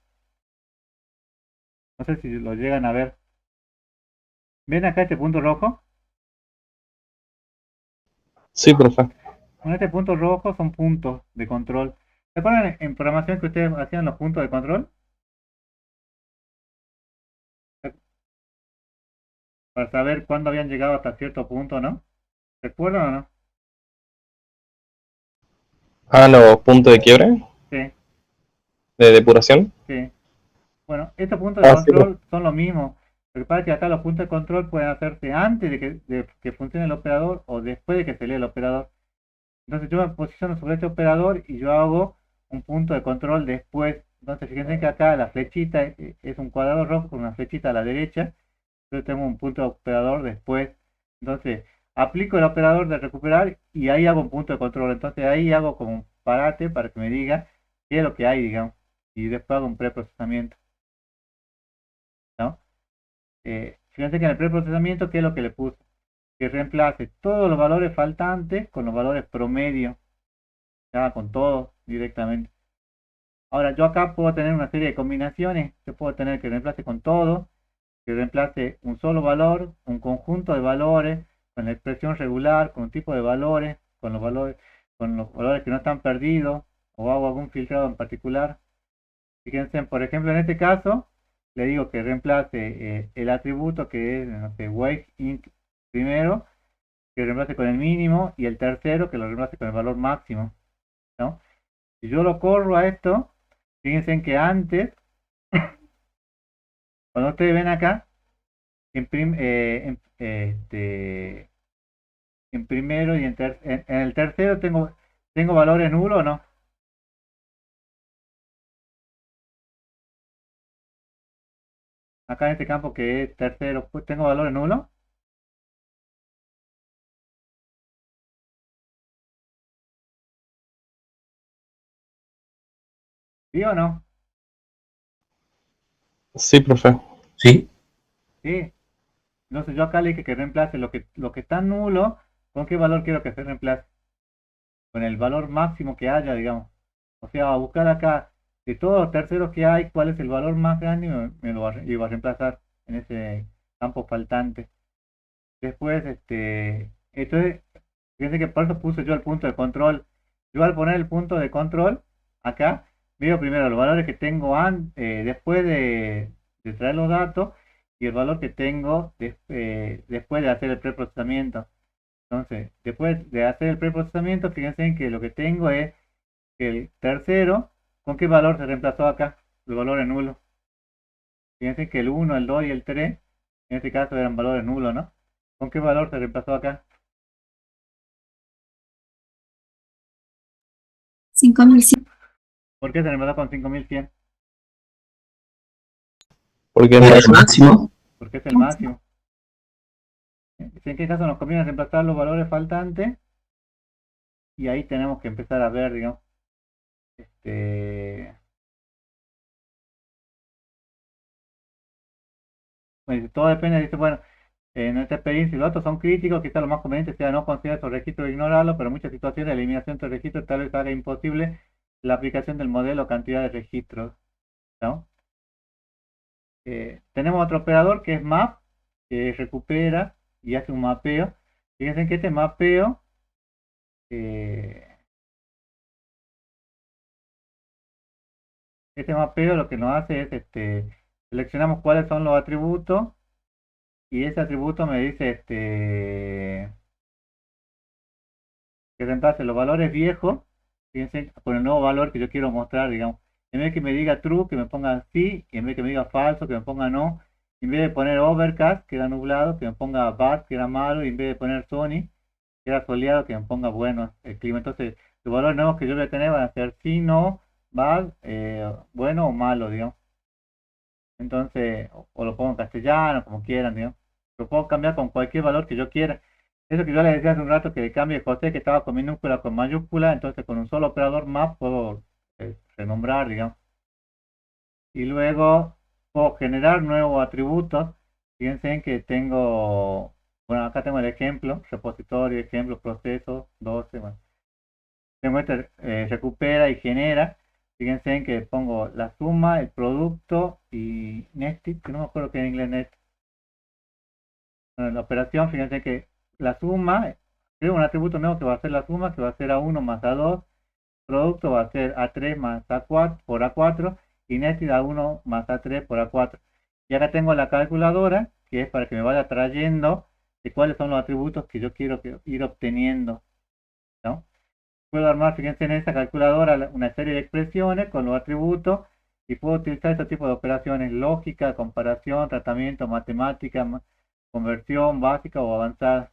no sé si lo llegan a ver. ¿Ven acá este punto rojo? Sí, profe. Bueno, este punto rojo son puntos de control. ¿Se acuerdan en programación que ustedes hacían los puntos de control? Para saber cuándo habían llegado hasta cierto punto, ¿no? ¿Recuerdan o no? Ah, los puntos de quiebre, Sí, de depuración. sí. Bueno, estos puntos de Ah, sí, control son lo mismo. Lo que pasa es que acá los puntos de control pueden hacerse antes de que funcione el operador o después de que se lee el operador. Entonces yo me posiciono sobre este operador y yo hago un punto de control después. Entonces fíjense que acá la flechita es un cuadrado rojo con una flechita a la derecha. Yo tengo un punto de operador después. Entonces aplico el operador de recuperar y ahí hago un punto de control. Entonces ahí hago como un parate para que me diga qué es lo que hay, digamos. Y después hago un preprocesamiento, ¿no? Fíjense que en el preprocesamiento, ¿qué es lo que le puse? Que reemplace todos los valores faltantes con los valores promedio. Ya con todo directamente. Ahora yo acá puedo tener una serie de combinaciones. Yo puedo tener que reemplace con todo, que reemplace un solo valor, un conjunto de valores, con la expresión regular, con un tipo de valores, con los valores que no están perdidos, o hago algún filtrado en particular. Fíjense, por ejemplo, en este caso, le digo que reemplace el atributo que es, no sé, weight int primero, que reemplace con el mínimo, y el tercero que lo reemplace con el valor máximo, ¿no? Si yo lo corro a esto, fíjense en que antes, cuando ustedes ven acá, en primero y en el tercero tengo valores nulos o no. Acá en este campo que es tercero, pues, tengo valores nulos. ¿Sí o no? Sí, profe. Sí. Sí. Entonces yo acá le dije que reemplace lo que está nulo, ¿con qué valor quiero que se reemplace? Con el valor máximo que haya, digamos. O sea, a buscar acá de todos los terceros que hay, cuál es el valor más grande y me lo iba a reemplazar en ese campo faltante. Después, entonces, fíjense que por eso puse yo el punto de control. Yo al poner el punto de control, acá, veo primero los valores que tengo después de traer los datos y el valor que tengo después de hacer el preprocesamiento. Entonces, después de hacer el preprocesamiento, fíjense en que lo que tengo es que el tercero, ¿con qué valor se reemplazó acá? El valor es nulo. Fíjense que el 1, el 2 y el 3, en este caso eran valores nulos, ¿no? ¿Con qué valor se reemplazó acá? 5100. ¿Por qué se reemplazó con 5100? Porque Era el máximo. máximo. Porque es el máximo. ¿En qué caso nos conviene reemplazar los valores faltantes? Y ahí tenemos que empezar a ver, digamos, pues, todo depende, dice, bueno, en esta experiencia, si los datos son críticos, quizás lo más conveniente sea no considerar esos registros e ignorarlos, pero en muchas situaciones la eliminación de registros tal vez haga imposible la aplicación del modelo o cantidad de registros, ¿no? Tenemos otro operador que es map, que recupera y hace un mapeo. Fíjense que este mapeo lo que nos hace es seleccionamos cuáles son los atributos y ese atributo me dice que reemplace los valores viejos, fíjense, con el nuevo valor que yo quiero mostrar, digamos. En vez de que me diga true, que me ponga sí, y en vez de que me diga falso, que me ponga no. En vez de poner overcast, que era nublado, que me ponga bad, que era malo, y en vez de poner sunny, que era soleado, que me ponga bueno el clima. Entonces, los valores nuevos que yo voy a tener van a ser sí, no, bad, bueno o malo, digamos. Entonces, o lo pongo en castellano, como quieran, digamos. Lo puedo cambiar con cualquier valor que yo quiera. Eso que yo les decía hace un rato que le cambie José, que estaba con minúscula, con mayúscula, entonces con un solo operador map puedo renombrar, digamos. Y luego puedo generar nuevos atributos. Fíjense en que tengo, bueno, acá tengo el ejemplo, repositorio, ejemplo, proceso, 12, bueno. Tengo recupera y genera. Fíjense en que pongo la suma, el producto y nested, que no me acuerdo qué en inglés nested. Bueno, en la operación, fíjense que la suma, creo un atributo nuevo que va a ser la suma, que va a ser A1 más A2, producto va a ser A3 más A4 por A4 y nested A1 más A3 por A4. Y acá tengo la calculadora, que es para que me vaya trayendo de cuáles son los atributos que yo quiero ir obteniendo, ¿no? Puedo armar, fíjense en esta calculadora, una serie de expresiones con los atributos y puedo utilizar este tipo de operaciones: lógica, comparación, tratamiento, matemática, conversión básica o avanzada.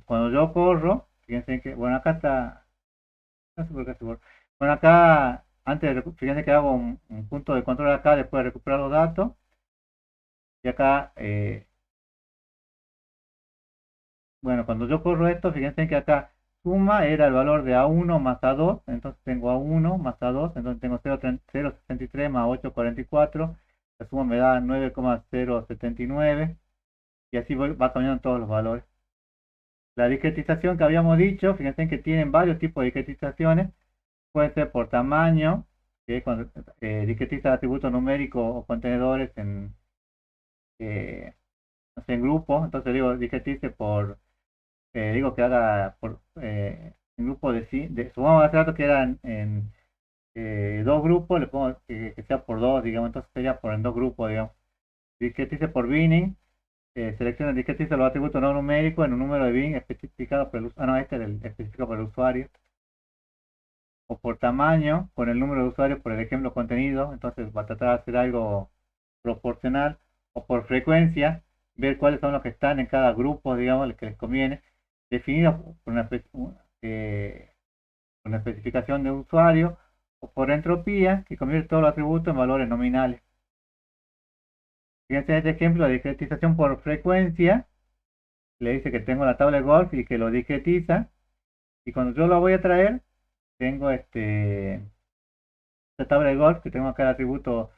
Cuando yo corro, fíjense que, bueno, acá está, no sé por qué se borra. Bueno, acá, fíjense que hago un punto de control acá después de recuperar los datos. Y acá, bueno, cuando yo corro esto, fíjense que acá suma era el valor de A1 más A2, entonces tengo A1 más A2, entonces tengo 0,63 más 8,44, la suma me da 9,079 y así va cambiando todos los valores. La discretización que habíamos dicho, fíjense que tienen varios tipos de discretizaciones, puede ser por tamaño, que es cuando discretiza atributos numéricos o contenedores en, no sé, en grupos, entonces digo discretice por digo que haga por en grupo supongamos hace rato que eran en dos grupos, le pongo que sea por dos, digamos, entonces sería por en dos grupos, digamos. Discretice por binning, selecciona, discretiza los atributos no numéricos en un número de bin especificado por el usuario. No, este es el especificado por el usuario. O por tamaño, con el número de usuarios por el ejemplo contenido. Entonces va a tratar de hacer algo proporcional. O por frecuencia, ver cuáles son los que están en cada grupo, digamos, los que les conviene. Definido por una especificación de usuario. O por entropía, que convierte todos los atributos en valores nominales. Fíjense en este ejemplo, la discretización por frecuencia. Le dice que tengo la tabla de golf y que lo discretiza. Y cuando yo lo voy a traer, tengo esta tabla de golf, que tengo acá el atributo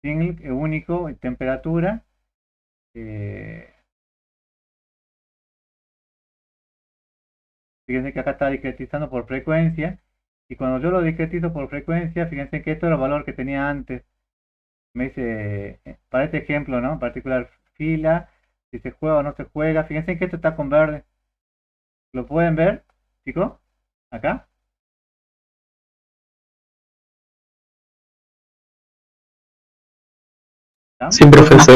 single, único, y temperatura. Fíjense que acá está discretizando por frecuencia. Y cuando yo lo discretizo por frecuencia, fíjense que esto era el valor que tenía antes. Me dice, para este ejemplo, ¿no? En particular, fila, si se juega o no se juega. Fíjense que esto está con verde. ¿Lo pueden ver, chicos? Acá. ¿Están? Sí, profe, sí.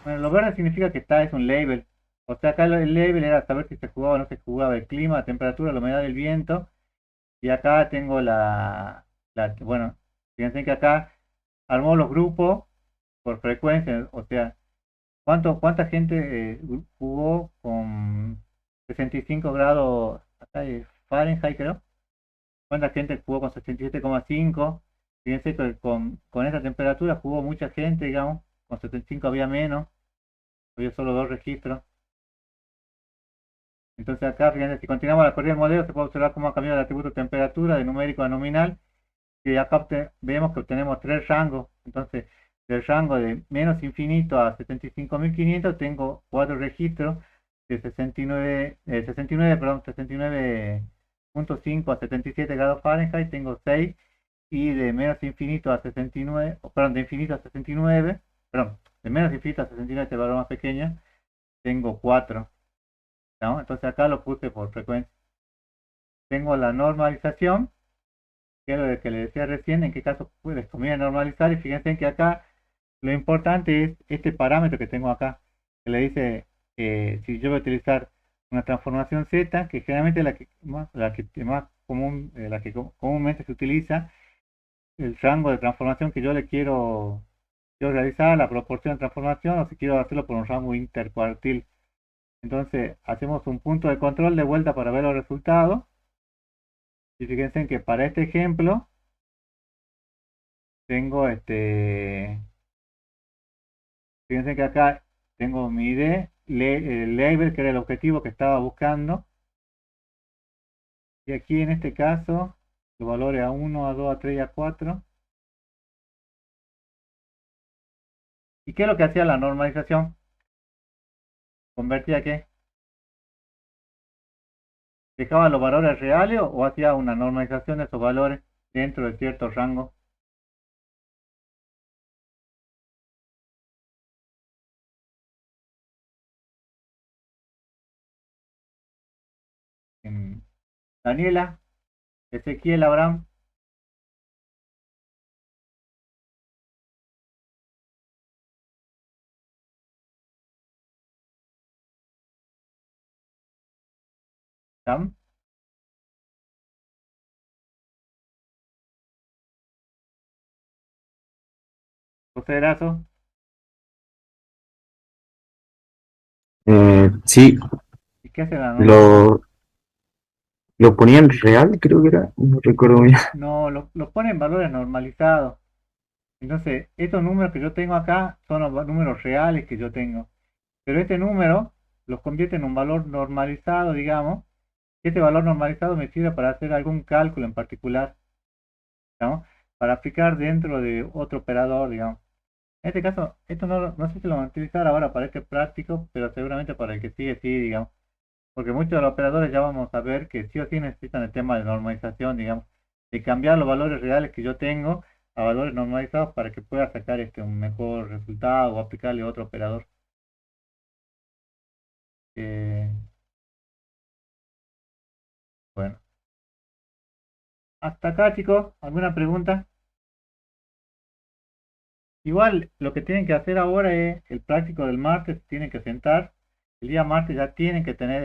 Bueno, lo verde significa que es un label. O sea, acá el label era saber si se jugaba o no se jugaba, el clima, la temperatura, la humedad del viento. Y acá tengo bueno, fíjense que acá armó los grupos por frecuencia. O sea, ¿cuánta gente jugó con 65 grados acá es Fahrenheit, creo? ¿Cuánta gente jugó con 67,5? Fíjense que con esa temperatura jugó mucha gente, digamos. Con 75 había menos. Había solo 2 registros. Entonces acá, fíjense, si continuamos la corrida del modelo, se puede observar cómo ha cambiado el atributo temperatura de numérico a nominal. Y acá vemos que obtenemos 3 rangos. Entonces, del rango de menos infinito a 75.500 tengo 4 registros. De 69.5 a 77 grados Fahrenheit tengo 6. Y de menos infinito a 69, perdón, de infinito a 69, perdón, de menos infinito a 69, este valor más pequeño, tengo 4. ¿No? Entonces acá lo puse por frecuencia. Tengo la normalización, que es lo que le decía recién, en qué caso les conviene normalizar. Y fíjense que acá lo importante es este parámetro que tengo acá, que le dice si yo voy a utilizar una transformación Z, que generalmente es la que comúnmente se utiliza, el rango de transformación que yo le quiero realizar, la proporción de transformación, o si quiero hacerlo por un rango intercuartil. Entonces hacemos un punto de control de vuelta para ver los resultados. Y fíjense que para este ejemplo tengo fíjense que acá tengo mi ID, el label, que era el objetivo que estaba buscando. Y aquí en este caso los valores A1, A2, A3 y A4. ¿Y qué es lo que hacía la normalización? ¿Convertía qué? ¿Dejaba los valores reales o hacía una normalización de esos valores dentro de cierto rango? Daniela, Ezequiel, Abraham. ¿Están? José Erazo. Sí, ¿Y qué hace la normalización? lo ponía en real, creo que era, no recuerdo bien. No, lo pone en valores normalizados. Entonces, estos números que yo tengo acá son los números reales que yo tengo. Pero este número los convierte en un valor normalizado, digamos. Este valor normalizado me sirve para hacer algún cálculo en particular, ¿no? Para aplicar dentro de otro operador, digamos. En este caso, esto no sé si lo van a utilizar ahora para este práctico, pero seguramente para el que sigue sí, digamos. Porque muchos de los operadores ya vamos a ver que sí o sí necesitan el tema de normalización, digamos, de cambiar los valores reales que yo tengo a valores normalizados para que pueda sacar un mejor resultado o aplicarle a otro operador. Eh, bueno, hasta acá, chicos. ¿Alguna pregunta? Igual lo que tienen que hacer ahora es el práctico del martes, tienen que sentar. El día martes ya tienen que tener